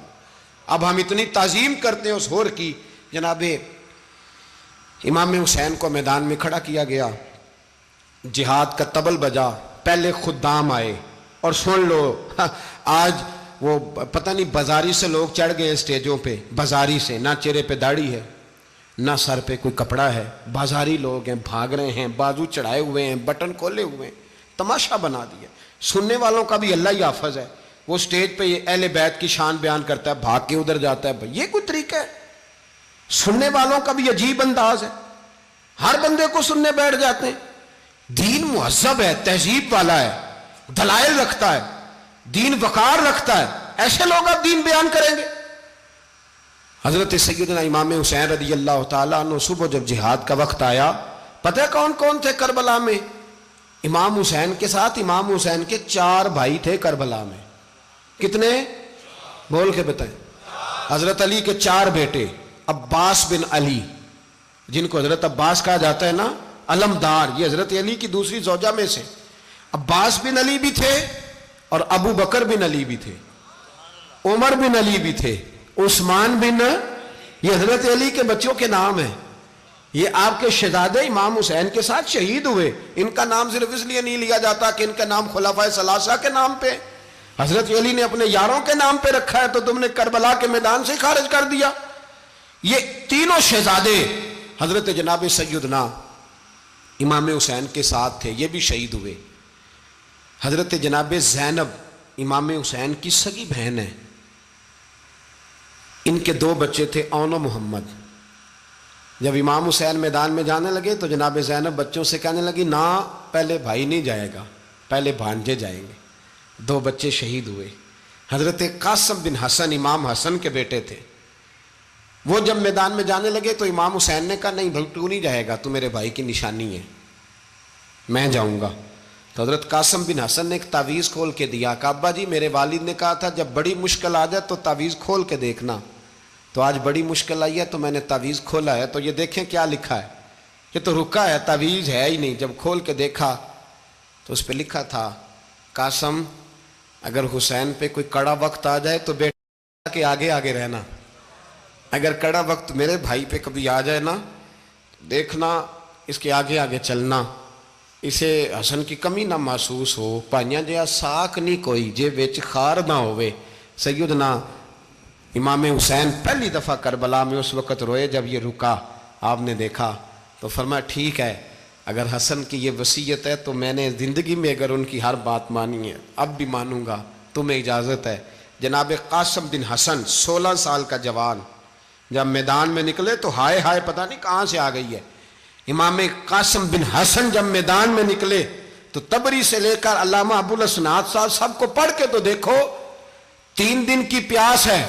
اب ہم اتنی تعظیم کرتے ہیں اس حور کی۔ جناب امام حسین کو میدان میں کھڑا کیا گیا، جہاد کا طبل بجا، پہلے خدام آئے، اور سن لو آج وہ پتہ نہیں بازاری سے لوگ چڑھ گئے اسٹیجوں پہ، بازاری سے، نہ چہرے پہ داڑھی ہے، نہ سر پہ کوئی کپڑا ہے، بازاری لوگ ہیں، بھاگ رہے ہیں، بازو چڑھائے ہوئے ہیں، بٹن کھولے ہوئے ہیں، تماشا بنا دیا۔ سننے والوں کا بھی اللہ ہی حافظ ہے، وہ سٹیج پہ یہ اہل بیت کی شان بیان کرتا ہے، بھاگ کے ادھر جاتا ہے، یہ کوئی طریقہ ہے؟ سننے والوں کا بھی عجیب انداز ہے، ہر بندے کو سننے بیٹھ جاتے ہیں۔ دین مہذب ہے، تہذیب والا ہے، دلائل رکھتا ہے، دین وقار رکھتا ہے، ایسے لوگ اب دین بیان کریں گے؟ حضرت سیدنا امام حسین رضی اللہ تعالیٰ عنہ صبح جب جہاد کا وقت آیا، پتہ ہے کون کون تھے کربلا میں؟ امام حسین کے ساتھ امام حسین کے 4 بھائی تھے کربلا میں۔ کتنے؟ بول کے بتائیں۔ حضرت علی کے 4 بیٹے، عباس بن علی، جن کو حضرت عباس کہا جاتا ہے نا، علمدار، یہ حضرت علی کی دوسری زوجہ میں سے۔ عباس بن علی بھی تھے، اور ابو بکر بن علی بھی تھے، عمر بن علی بھی تھے، عثمان بن، یہ حضرت علی کے بچوں کے نام ہیں۔ یہ آپ کے شہزادے امام حسین کے ساتھ شہید ہوئے، ان کا نام صرف اس لیے نہیں لیا جاتا کہ ان کا نام خلفائے ثلاثہ کے نام پہ، حضرت علی نے اپنے یاروں کے نام پہ رکھا ہے، تو تم نے کربلا کے میدان سے خارج کر دیا۔ یہ تینوں شہزادے حضرت جناب سیدنا امام حسین کے ساتھ تھے، یہ بھی شہید ہوئے۔ حضرت جناب زینب امام حسین کی سگی بہن ہے، ان کے 2 بچے تھے، اون و محمد۔ جب امام حسین میدان میں جانے لگے تو جناب زینب بچوں سے کہنے لگی نہ، پہلے بھائی نہیں جائے گا، پہلے بھانجے جائیں گے۔ 2 بچے شہید ہوئے۔ حضرت قاسم بن حسن امام حسن کے بیٹے تھے، وہ جب میدان میں جانے لگے تو امام حسین نے کہا نہیں بھائی تو نہیں جائے گا، تو میرے بھائی کی نشانی ہے، میں جاؤں گا۔ تو حضرت قاسم بن حسن نے ایک تعویذ کھول کے دیا کہ ابا جی میرے والد نے کہا تھا جب بڑی مشکل آ جائے تو تعویذ کھول کے دیکھنا، تو آج بڑی مشکل آئی ہے تو میں نے تعویذ کھولا ہے، تو یہ دیکھیں کیا لکھا ہے، یہ تو رکا ہے، تعویذ ہے ہی نہیں۔ جب کھول کے دیکھا تو اس پہ لکھا تھا قاسم اگر حسین پہ کوئی کڑا وقت آ جائے تو بیٹا کے آگے آگے رہنا، اگر کڑا وقت میرے بھائی پہ کبھی آ جائے نا دیکھنا اس کے آگے آگے چلنا، اسے حسن کی کمی نہ محسوس ہو، پائیاں جہا ساک نہیں کوئی جے وچ خار نہ ہوئے۔ سیدنا امام حسین پہلی دفعہ کربلا میں اس وقت روئے جب یہ رکا، آپ نے دیکھا تو فرمایا ٹھیک ہے، اگر حسن کی یہ وصیت ہے تو میں نے زندگی میں اگر ان کی ہر بات مانی ہے اب بھی مانوں گا، تمہیں اجازت ہے۔ جناب قاسم بن حسن 16 سال کا جوان جب میدان میں نکلے تو ہائے ہائے پتہ نہیں کہاں سے آ گئی ہے۔ امام قاسم بن حسن جب میدان میں نکلے تو تبری سے لے کر علامہ ابو الاسناد صاحب سب کو پڑھ کے تو دیکھو، 3 دن کی پیاس ہے،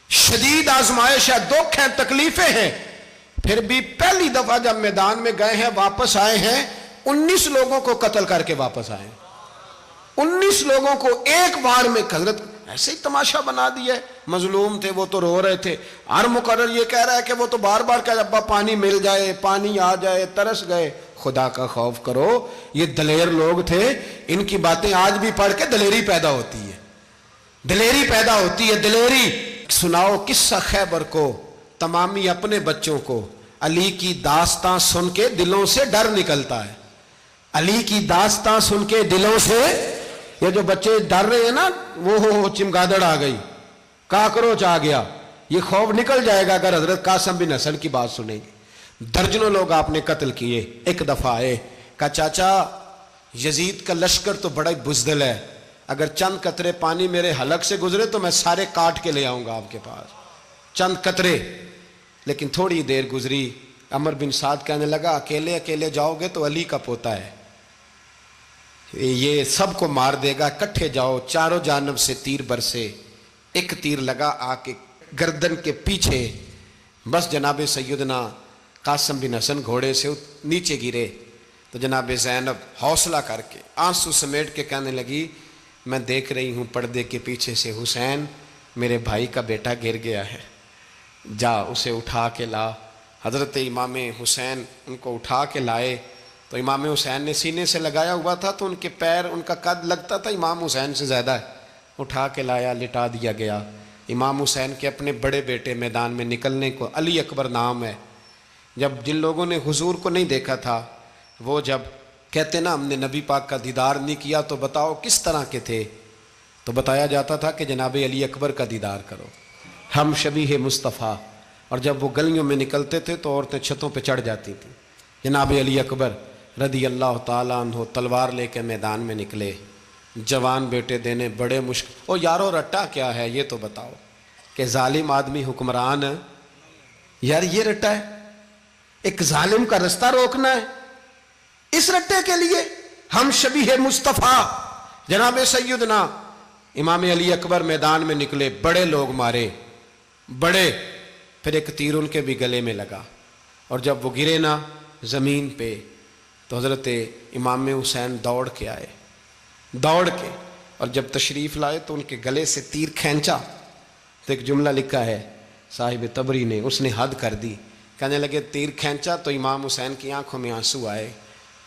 شدید آزمائش ہے، دکھ ہیں، تکلیفیں ہیں، پھر بھی پہلی دفعہ جب میدان میں گئے ہیں واپس آئے ہیں 19 لوگوں کو قتل کر کے واپس آئے ہیں۔ 19 لوگوں کو ایک بار میں حضرت ایسے ہی تماشا بنا دیا ہے۔ مظلوم تھے وہ تو رو رہے تھے، ہر مقرر یہ کہہ رہا ہے کہ وہ تو بار بار کہہ ابا پانی مل جائے، پانی آ جائے، ترس گئے۔ خدا کا خوف کرو، یہ دلیر لوگ تھے، ان کی باتیں آج بھی پڑھ کے دلیری پیدا ہوتی ہے، دلیری پیدا ہوتی ہے، دلیری۔ سناؤ قصہ خیبر کو، تمامی اپنے بچوں کو علی کی داستان سن کے دلوں سے ڈر نکلتا ہے۔ علی کی داستان سن کے دلوں سے، یہ جو بچے ڈر رہے ہیں نا، وہ چمگادڑ آ گئی، کاکروچ آ گیا، یہ خوف نکل جائے گا اگر حضرت قاسم بن حسن کی بات سنیں گے۔ درجنوں لوگ آپ نے قتل کیے۔ ایک دفعہ آئے، کہا چاچا یزید کا لشکر تو بڑا ہی بزدل ہے، اگر چند قطرے پانی میرے حلق سے گزرے تو میں سارے کاٹ کے لے آؤں گا آپ کے پاس، چند قطرے۔ لیکن تھوڑی دیر گزری، عمر بن سعد کہنے لگا اکیلے اکیلے جاؤ گے تو علی کا پوتا ہے، یہ سب کو مار دے گا، اکٹھے جاؤ۔ چاروں جانب سے تیر برسے، ایک تیر لگا آ کے گردن کے پیچھے، بس جناب سیدنا قاسم بن حسن گھوڑے سے نیچے گرے تو جناب زینب حوصلہ کر کے آنسو سمیٹ کے کہنے لگی میں دیکھ رہی ہوں پردے کے پیچھے سے حسین میرے بھائی کا بیٹا گر گیا ہے، جا اسے اٹھا کے لا۔ حضرت امام حسین ان کو اٹھا کے لائے تو امام حسین نے سینے سے لگایا ہوا تھا تو ان کے پیر، ان کا قد لگتا تھا امام حسین سے زیادہ ہے، اٹھا کے لایا، لٹا دیا گیا۔ امام حسین کے اپنے بڑے بیٹے میدان میں نکلنے کو، علی اکبر نام ہے، جب جن لوگوں نے حضور کو نہیں دیکھا تھا وہ جب کہتے نا ہم نے نبی پاک کا دیدار نہیں کیا تو بتاؤ کس طرح کے تھے، تو بتایا جاتا تھا کہ جناب علی اکبر کا دیدار کرو، ہم شبیہ مصطفیٰ۔ اور جب وہ گلیوں میں نکلتے تھے تو عورتیں چھتوں پہ چڑھ جاتی تھیں۔ جناب علی اکبر رضی اللہ تعالیٰ عنہ تلوار لے کے میدان میں نکلے، جوان بیٹے دینے بڑے مشکل۔ او یارو رٹا کیا ہے یہ تو بتاؤ، کہ ظالم آدمی حکمران، یار یہ رٹا ہے، ایک ظالم کا رستہ روکنا ہے، اس رٹے کے لیے ہم شبیہ مصطفیٰ۔ جناب سیدنا امام علی اکبر میدان میں نکلے، بڑے لوگ مارے، بڑے، پھر ایک تیر ان کے بھی گلے میں لگا، اور جب وہ گرے نا زمین پہ تو حضرت امام حسین دوڑ کے آئے، دوڑ کے، اور جب تشریف لائے تو ان کے گلے سے تیر کھینچا تو ایک جملہ لکھا ہے صاحب تبری نے، اس نے حد کر دی، کہنے لگے تیر کھینچا تو امام حسین کی آنکھوں میں آنسو آئے،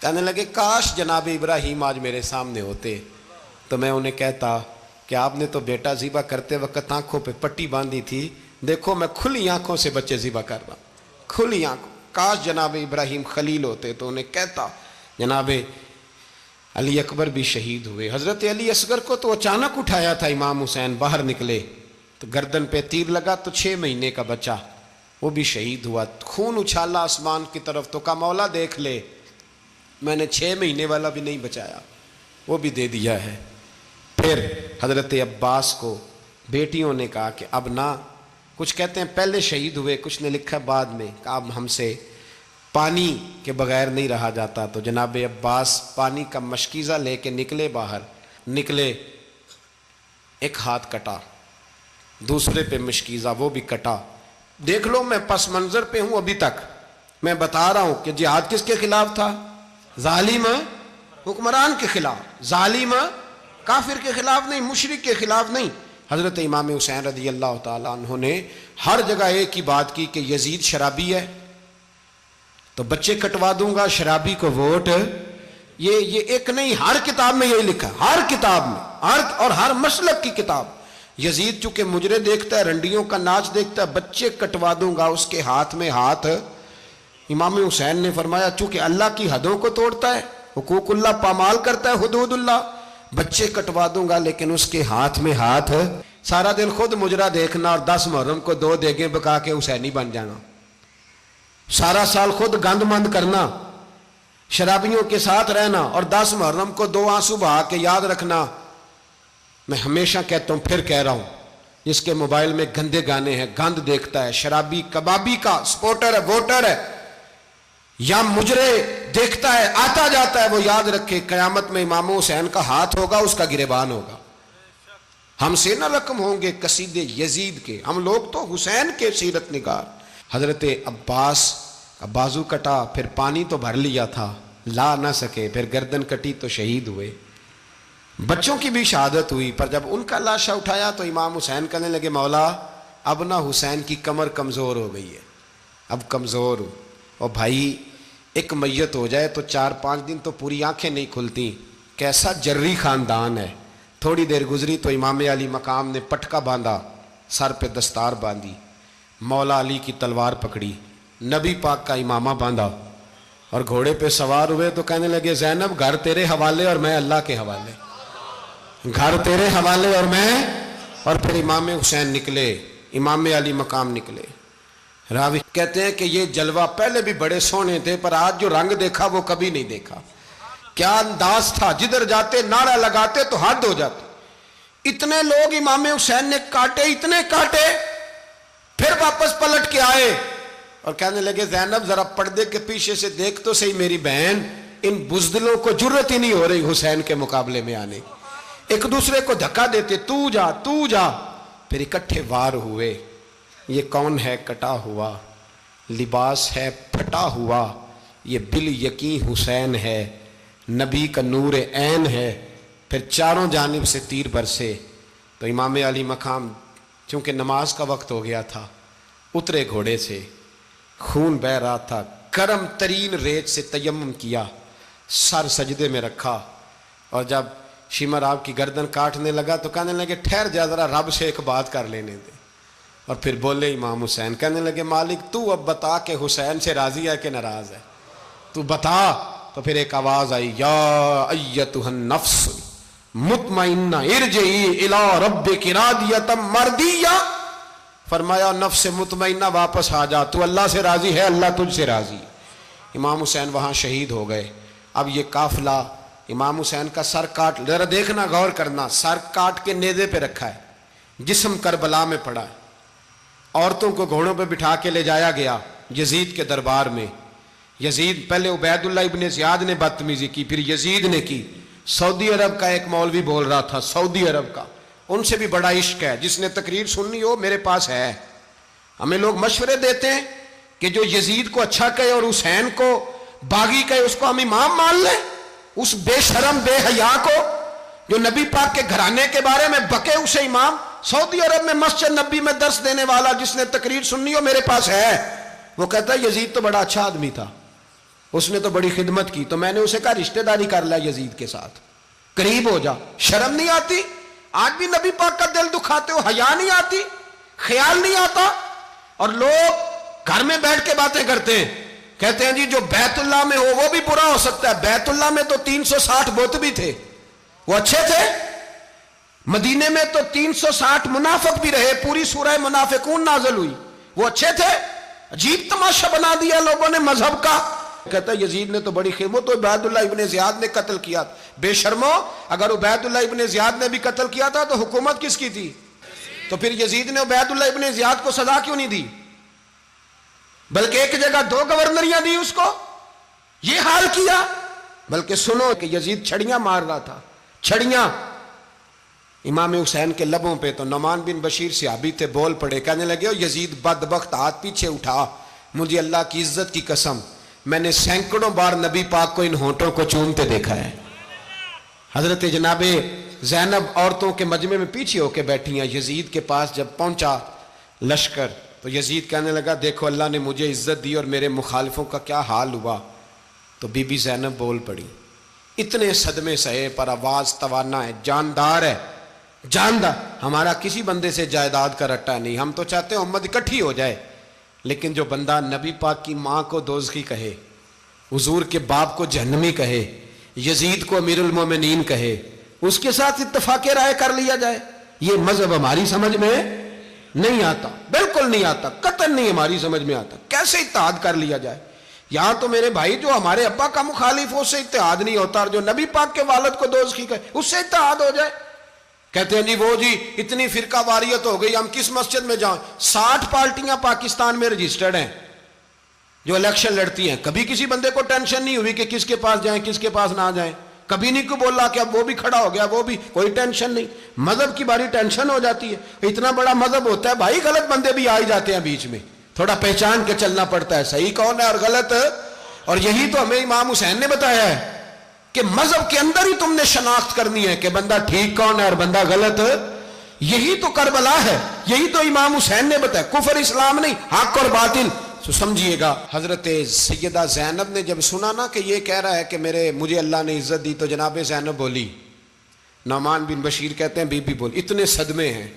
کہنے لگے کاش جناب ابراہیم آج میرے سامنے ہوتے تو میں انہیں کہتا کہ آپ نے تو بیٹا ذبح کرتے وقت آنکھوں پہ پٹی باندھی تھی، دیکھو میں کھلی آنکھوں سے بچے ذبح کر رہا ہوں، کھلی آنکھوں، کاش جناب ابراہیم خلیل ہوتے تو انہیں کہتا۔ جناب علی اکبر بھی شہید ہوئے۔ حضرت علی اصغر کو تو اچانک اٹھایا تھا امام حسین، باہر نکلے تو گردن پہ تیر لگا تو 6 مہینے کا بچہ وہ بھی شہید ہوا، خون اچھالا آسمان کی طرف تو کہا مولا دیکھ لے میں نے 6 مہینے والا بھی نہیں بچایا، وہ بھی دے دیا ہے۔ پھر حضرت عباس کو بیٹیوں نے کہا کہ اب نہ، کچھ کہتے ہیں پہلے شہید ہوئے، کچھ نے لکھا بعد میں، کہ اب ہم سے پانی کے بغیر نہیں رہا جاتا، تو جناب عباس پانی کا مشکیزہ لے کے نکلے، باہر نکلے، ایک ہاتھ کٹا، دوسرے پہ مشکیزہ وہ بھی کٹا۔ دیکھ لو میں پس منظر پہ ہوں ابھی تک، میں بتا رہا ہوں کہ جہاد کس کے خلاف تھا؟ ظالم حکمران کے خلاف، ظالم کافر کے خلاف نہیں، مشرک کے خلاف نہیں۔ حضرت امام حسین رضی اللہ تعالیٰ عنہ نے ہر جگہ ایک ہی بات کی کہ یزید شرابی ہے تو بچے کٹوا دوں گا، شرابی کو ووٹ، یہ ایک نہیں، ہر کتاب میں یہی لکھا، ہر کتاب میں، اور ہر مسلک کی کتاب۔ یزید چونکہ مجرے دیکھتا ہے، رنڈیوں کا ناچ دیکھتا ہے، بچے کٹوا دوں گا، اس کے ہاتھ میں ہاتھ۔ امام حسین نے فرمایا چونکہ اللہ کی حدوں کو توڑتا ہے، حقوق اللہ پامال کرتا ہے، حدود اللہ، بچے کٹوا دوں گا لیکن اس کے ہاتھ میں ہاتھ۔ سارا دن خود مجرا دیکھنا اور 10 محرم کو 2 دیگیں پکا کے حسینی بن جانا، سارا سال خود گند مند کرنا، شرابیوں کے ساتھ رہنا، اور 10 محرم کو 2 آنسو بہا کے یاد رکھنا۔ میں ہمیشہ کہتا ہوں، پھر کہہ رہا ہوں، جس کے موبائل میں گندے گانے ہیں، گند دیکھتا ہے، شرابی کبابی کا سپورٹر ہے، ووٹر ہے، یا مجرے دیکھتا ہے آتا جاتا ہے، وہ یاد رکھے قیامت میں امام حسین کا ہاتھ ہوگا، اس کا گریبان ہوگا۔ ہم سے نہ رقم ہوں گے قصیدے یزید کے، ہم لوگ تو حسین کے سیرت نگار۔ حضرت عباس کا بازو کٹا، پھر پانی تو بھر لیا تھا، لا نہ سکے، پھر گردن کٹی تو شہید ہوئے۔ بچوں کی بھی شہادت ہوئی، پر جب ان کا لاشا اٹھایا تو امام حسین کہنے لگے مولا اب نہ حسین کی کمر کمزور ہو گئی ہے، اب کمزور ہو۔ اور بھائی ایک میت ہو جائے تو 4-5 دن تو پوری آنکھیں نہیں کھلتی، کیسا جری خاندان ہے۔ تھوڑی دیر گزری تو امام علی مقام نے پٹکا باندھا، سر پہ دستار باندھی، مولا علی کی تلوار پکڑی، نبی پاک کا امامہ باندھا اور گھوڑے پہ سوار ہوئے تو کہنے لگے زینب گھر تیرے حوالے اور میں اللہ کے حوالے، گھر تیرے حوالے اور میں۔ اور پھر امام حسین نکلے، امام علی مقام نکلے۔ راوی کہتے ہیں کہ یہ جلوہ پہلے بھی بڑے سونے تھے، پر آج جو رنگ دیکھا وہ کبھی نہیں دیکھا۔ کیا انداز تھا، جدھر جاتے نعرہ لگاتے تو حد ہو جاتے۔ اتنے لوگ امام حسین نے کاٹے، اتنے کاٹے، پھر واپس پلٹ کے آئے اور کہنے لگے زینب ذرا پردے کے پیچھے سے دیکھ تو صحیح میری بہن، ان بزدلوں کو جرت ہی نہیں ہو رہی حسین کے مقابلے میں آنے، ایک دوسرے کو دھکا دیتے، تو جا تو جا۔ پھر اکٹھے وار ہوئے۔ یہ کون ہے کٹا ہوا، لباس ہے پھٹا ہوا، یہ بال یقین حسین ہے، نبی کا نور عین ہے۔ پھر چاروں جانب سے تیر برسے تو امام علی مقام چونکہ نماز کا وقت ہو گیا تھا، اترے گھوڑے سے، خون بہہ رہا تھا، گرم ترین ریت سے تیمم کیا، سر سجدے میں رکھا، اور جب شمر آپ کی گردن کاٹنے لگا تو کہنے لگے ٹھہر جا ذرا رب سے ایک بات کر لینے دے۔ اور پھر بولے امام حسین، کہنے لگے مالک تو اب بتا کہ حسین سے راضی ہے کہ ناراض ہے، تو بتا۔ تو پھر ایک آواز آئی، یا ایتھا النفس مطمئنہ ارجعی الی ربک راضیۃ مرضیہ، فرمایا نفس مطمئنہ واپس آ جا، تو اللہ سے راضی ہے، اللہ تجھ سے راضی۔ امام حسین وہاں شہید ہو گئے۔ اب یہ قافلہ امام حسین کا سر کاٹ، ذرا دیکھنا غور کرنا، سر کاٹ کے نیزے پہ رکھا ہے، جسم کربلا میں پڑا ہے، عورتوں کو گھوڑوں پہ بٹھا کے لے جایا گیا یزید کے دربار میں۔ یزید پہلے عبید اللہ ابن زیاد نے بدتمیزی کی، پھر یزید نے کی۔ سعودی عرب کا ایک مولوی بول رہا تھا، سعودی عرب کا، ان سے بھی بڑا عشق ہے، جس نے تقریر سننی ہو میرے پاس ہے۔ ہمیں لوگ مشورے دیتے ہیں کہ جو یزید کو اچھا کہے اور حسین کو باغی کہے اس کو ہم امام مان لیں، اس بے شرم بے حیا کو جو نبی پاک کے گھرانے کے بارے میں بکے اسے امام۔ سعودی عرب میں مسجد نبی میں درس دینے والا جس نے تقریر سننی ہو میرے پاس ہے، وہ کہتا ہے یزید تو بڑا اچھا آدمی تھا، اس نے تو بڑی خدمت کی، تو میں نے اسے کہا رشتہ داری کر لیا یزید کے ساتھ، قریب ہو جا۔ شرم نہیں آتی؟ آج بھی نبی پاک کا دل دکھاتے ہو، حیا نہیں آتی، خیال نہیں آتا؟ اور لوگ گھر میں بیٹھ کے باتیں کرتے ہیں، کہتے ہیں جی جو بیت اللہ میں ہو وہ بھی برا ہو سکتا ہے۔ بیت اللہ میں تو 360 بت بھی تھے، وہ اچھے تھے۔ مدینے میں تو 360 منافق بھی رہے، پوری سورہ منافقون نازل ہوئی، وہ اچھے تھے۔ عجیب تماشا بنا دیا لوگوں نے مذہب کا۔ کہتا ہے یزید نے تو بڑی خدمت، تو عبید اللہ ابن زیاد نے قتل کیا۔ بے شرمو، اگر عبید اللہ ابن زیاد نے بھی قتل کیا تھا تو حکومت کس کی تھی؟ تو پھر یزید نے عبید اللہ ابن زیاد کو سزا کیوں نہیں دی، بلکہ ایک جگہ 2 گورنریاں دی اس کو، یہ حال کیا؟ بلکہ سنو کہ یزید چھڑیاں مار رہا تھا، چھڑیاں۔ امام حسین کے لبوں پہ تو نعمان بن بشیر صحابی تھے، بول پڑے، کہنے لگے او یزید بدبخت، ہاتھ پیچھے اٹھا، مجھے اللہ کی عزت کی قسم میں نے سینکڑوں بار نبی پاک کو ان ہونٹوں کو چومتے دیکھا ہے۔ حضرت جناب زینب عورتوں کے مجمع میں پیچھے ہو کے بیٹھی ہیں۔ یزید کے پاس جب پہنچا لشکر تو یزید کہنے لگا دیکھو اللہ نے مجھے عزت دی اور میرے مخالفوں کا کیا حال ہوا۔ تو بی بی زینب بول پڑی، اتنے صدمے سہے پر آواز توانا ہے، جاندار ہے، جاندار۔ ہمارا کسی بندے سے جائیداد کا رٹا نہیں، ہم تو چاہتے ہیں امت اکٹھی ہو جائے، لیکن جو بندہ نبی پاک کی ماں کو دوزخی کہے، حضور کے باپ کو جہنمی کہے، یزید کو امیر المومنین کہے، اس کے ساتھ اتفاق رائے کر لیا جائے، یہ مذہب ہماری سمجھ میں نہیں آتا، بالکل نہیں آتا، قطعاً نہیں ہماری سمجھ میں آتا۔ کیسے اتحاد کر لیا جائے؟ یہاں تو میرے بھائی جو ہمارے ابا کا مخالف ہو اس سے اتحاد نہیں ہوتا، اور جو نبی پاک کے والد کو دوزخی کہے اس سے اتحاد ہو جائے۔ کہتے ہیں جی وہ جی اتنی فرقہ واریت ہو گئی، ہم کس مسجد میں جائیں؟ 60 پارٹیاں پاکستان میں رجسٹرڈ ہیں جو الیکشن لڑتی ہیں، کبھی کسی بندے کو ٹینشن نہیں ہوئی کہ کس کے پاس جائیں کس کے پاس نہ جائیں۔ کبھی نہیں کو بولا کہ اب وہ بھی کھڑا ہو گیا، وہ بھی، کوئی ٹینشن نہیں۔ مذہب کی باری ٹینشن ہو جاتی ہے، اتنا بڑا مذہب ہوتا ہے بھائی، غلط بندے بھی آ ہی جاتے ہیں بیچ میں، تھوڑا پہچان کے چلنا پڑتا ہے صحیح کون ہے اور غلط۔ اور یہی تو ہمیں امام حسین نے بتایا ہے کہ مذہب کے اندر ہی تم نے شناخت کرنی ہے کہ بندہ ٹھیک کون ہے اور بندہ غلط۔ یہی تو کربلا ہے، یہی تو امام حسین نے بتایا، کفر اسلام نہیں، حق اور باطل۔ تو سمجھیے گا، حضرت سیدہ زینب نے جب سنا نا کہ یہ کہہ رہا ہے کہ مجھے اللہ نے عزت دی، تو جناب زینب بولی، نعمان بن بشیر کہتے ہیں بی بی بولی، اتنے صدمے ہیں،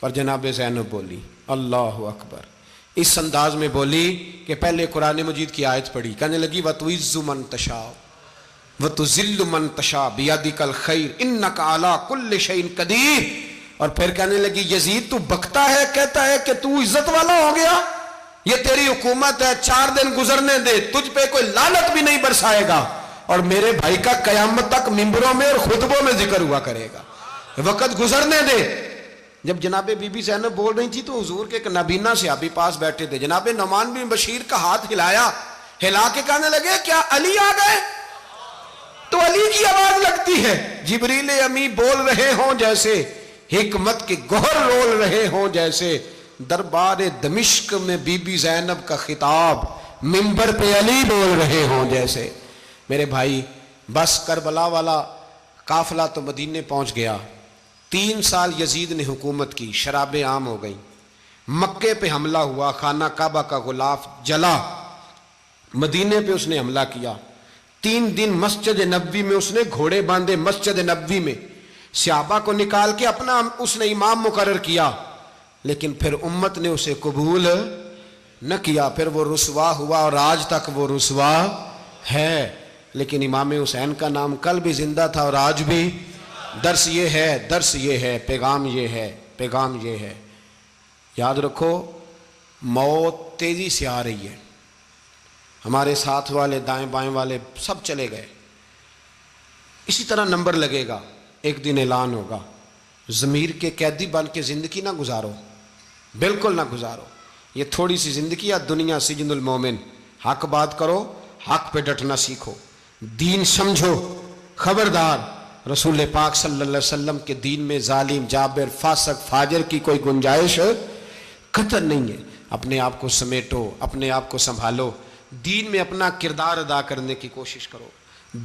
پر جناب زینب بولی اللہ اکبر، اس انداز میں بولی کہ پہلے قرآن مجید کی آیت پڑھی، کہنے لگی وَتُعِزُّ مَن تَشَاءُ وَتُذِلُّ مَن تَشَاءُ بِيَدِكَ الْخَيْرُ إِنَّكَ عَلَىٰ كُلِّ شَيْءٍ قَدِيرٌ۔ اور پھر کہنے لگی یزید تو بکتا ہے، کہتا ہے کہ تو عزت والا ہو گیا، یہ تیری حکومت ہے، 4 دن گزرنے دے، تجھ پہ کوئی لعنت بھی نہیں برسائے گا، اور میرے بھائی کا قیامت تک ممبروں میں اور خطبوں میں ذکر ہوا کرے گا، وقت گزرنے دے۔ جب جناب بی بی زینب بول رہی تھی تو حضور کے ایک نابینا صحابی پاس بیٹھے تھے، جناب نعمان بن بشیر کا ہاتھ ہلایا، ہلا کے کہنے لگے کیا علی آ گئے؟ تو علی کی آواز لگتی ہے، جبریل امی بول رہے ہوں جیسے، حکمت کے گوہر رول رہے ہوں جیسے، دربار دمشق میں بی بی زینب کا خطاب، منبر پہ علی بول رہے ہوں جیسے۔ میرے بھائی بس کربلا والا قافلہ تو مدینے پہنچ گیا، 3 سال یزید نے حکومت کی، شرابیں عام ہو گئیں، مکے پہ حملہ ہوا، خانہ کعبہ کا غلاف جلا، مدینے پہ اس نے حملہ کیا، 3 دن مسجد نبوی میں اس نے گھوڑے باندھے، مسجد نبوی میں صحابہ کو نکال کے اپنا اس نے امام مقرر کیا، لیکن پھر امت نے اسے قبول نہ کیا، پھر وہ رسوا ہوا اور آج تک وہ رسوا ہے۔ لیکن امام حسین کا نام کل بھی زندہ تھا اور آج بھی۔ درس یہ ہے، پیغام یہ ہے، یاد رکھو موت تیزی سے آ رہی ہے، ہمارے ساتھ والے دائیں بائیں والے سب چلے گئے، اسی طرح نمبر لگے گا، ایک دن اعلان ہوگا۔ ضمیر کے قیدی بن کے زندگی نہ گزارو، بالکل نہ گزارو، یہ تھوڑی سی زندگی ہے، دنیا سجن المومن۔ حق بات کرو، حق پہ ڈٹنا سیکھو، دین سمجھو، خبردار رسول پاک صلی اللہ علیہ وسلم کے دین میں ظالم، جابر، فاسق، فاجر کی کوئی گنجائش قطع نہیں ہے۔ اپنے آپ کو سمیٹو، اپنے آپ کو سنبھالو، دین میں اپنا کردار ادا کرنے کی کوشش کرو۔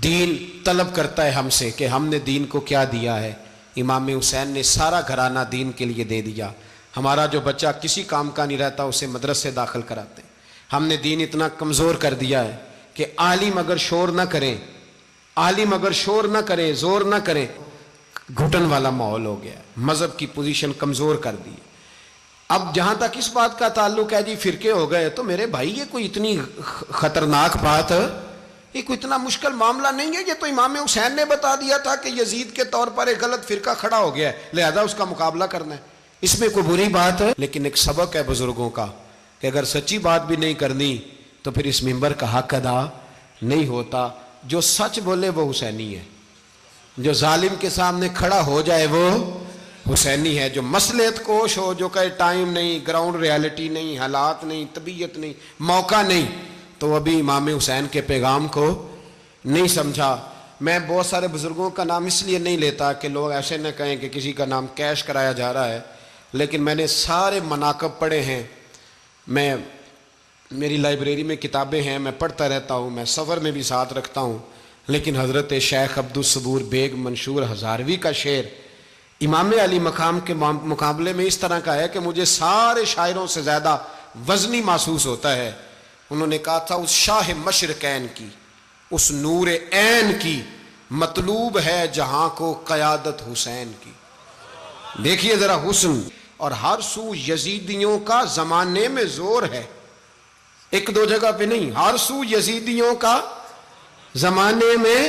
دین طلب کرتا ہے ہم سے کہ ہم نے دین کو کیا دیا ہے۔ امام حسین نے سارا گھرانہ دین کے لیے دے دیا۔ ہمارا جو بچہ کسی کام کا نہیں رہتا اسے مدرسے داخل کراتے ہیں۔ ہم نے دین اتنا کمزور کر دیا ہے کہ عالم اگر شور نہ کریں، زور نہ کریں، گھٹن والا ماحول ہو گیا ہے، مذہب کی پوزیشن کمزور کر دی۔ اب جہاں تک اس بات کا تعلق ہے جی فرقے ہو گئے، تو میرے بھائی یہ کوئی اتنی خطرناک بات ہے، یہ کوئی اتنا مشکل معاملہ نہیں ہے، یہ تو امام حسین نے بتا دیا تھا کہ یزید کے طور پر ایک غلط فرقہ کھڑا ہو گیا ہے، لہذا اس کا مقابلہ کرنا ہے، اس میں کوئی بری بات ہے؟ لیکن ایک سبق ہے بزرگوں کا کہ اگر سچی بات بھی نہیں کرنی تو پھر اس منبر کا حق ادا نہیں ہوتا۔ جو سچ بولے وہ حسینی ہے، جو ظالم کے سامنے کھڑا ہو جائے وہ حسینی ہے، جو مصلحت کوش ہو، جو کہے ٹائم نہیں، گراؤنڈ ریالٹی نہیں، حالات نہیں، طبیعت نہیں، موقع نہیں، تو ابھی امام حسین کے پیغام کو نہیں سمجھا۔ میں بہت سارے بزرگوں کا نام اس لیے نہیں لیتا کہ لوگ ایسے نہ کہیں کہ کسی کا نام کیش کرایا جا رہا ہے، لیکن میں نے سارے مناقب پڑھے ہیں، میری لائبریری میں کتابیں ہیں، میں پڑھتا رہتا ہوں، میں سفر میں بھی ساتھ رکھتا ہوں، لیکن حضرت شیخ عبدالصبور بیگ منشور ہزاروی کا شعر امام علی مقام کے مقابلے میں اس طرح کا ہے کہ مجھے سارے شاعروں سے زیادہ وزنی محسوس ہوتا ہے۔ انہوں نے کہا تھا اس شاہ مشرقین کی، اس نور عین کی، مطلوب ہے جہاں کو قیادت حسین کی۔ دیکھیے ذرا حسن، اور ہر سو یزیدیوں کا زمانے میں زور ہے، ایک دو جگہ پہ نہیں، ہر سو یزیدیوں کا زمانے میں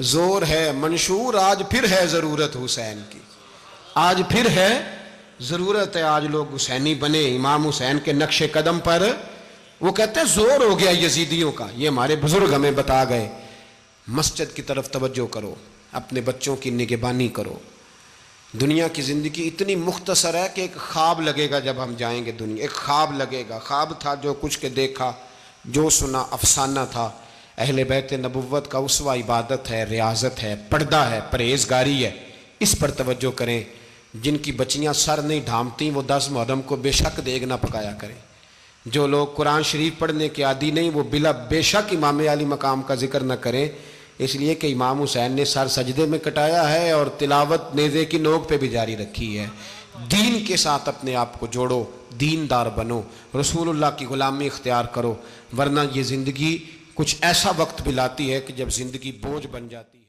زور ہے۔ منشور آج پھر ہے ضرورت حسین کی، آج پھر ہے ضرورت ہے، آج لوگ حسینی بنے، امام حسین کے نقش قدم پر۔ وہ کہتے ہیں زور ہو گیا یزیدیوں کا، یہ ہمارے بزرگ ہمیں بتا گئے۔ مسجد کی طرف توجہ کرو، اپنے بچوں کی نگہبانی کرو۔ دنیا کی زندگی اتنی مختصر ہے کہ ایک خواب لگے گا جب ہم جائیں گے دنیا، ایک خواب لگے گا، خواب تھا جو کچھ کے دیکھا، جو سنا افسانہ تھا، اہل بیت نبوت کا اسوہ عبادت ہے، ریاضت ہے، پردہ ہے، پرہیزگاری ہے، اس پر توجہ کریں۔ جن کی بچیاں سر نہیں ڈھانپتیں وہ 10 محرم کو بے شک دیگ نہ پکایا کریں۔ جو لوگ قرآن شریف پڑھنے کے عادی نہیں وہ بے شک امام علی مقام کا ذکر نہ کریں، اس لیے کہ امام حسین نے سر سجدے میں کٹایا ہے اور تلاوت نیزے کی نوک پہ بھی جاری رکھی ہے۔ دین کے ساتھ اپنے آپ کو جوڑو، دیندار بنو، رسول اللہ کی غلامی اختیار کرو، ورنہ یہ زندگی کچھ ایسا وقت بھی لاتی ہے کہ جب زندگی بوجھ بن جاتی ہے۔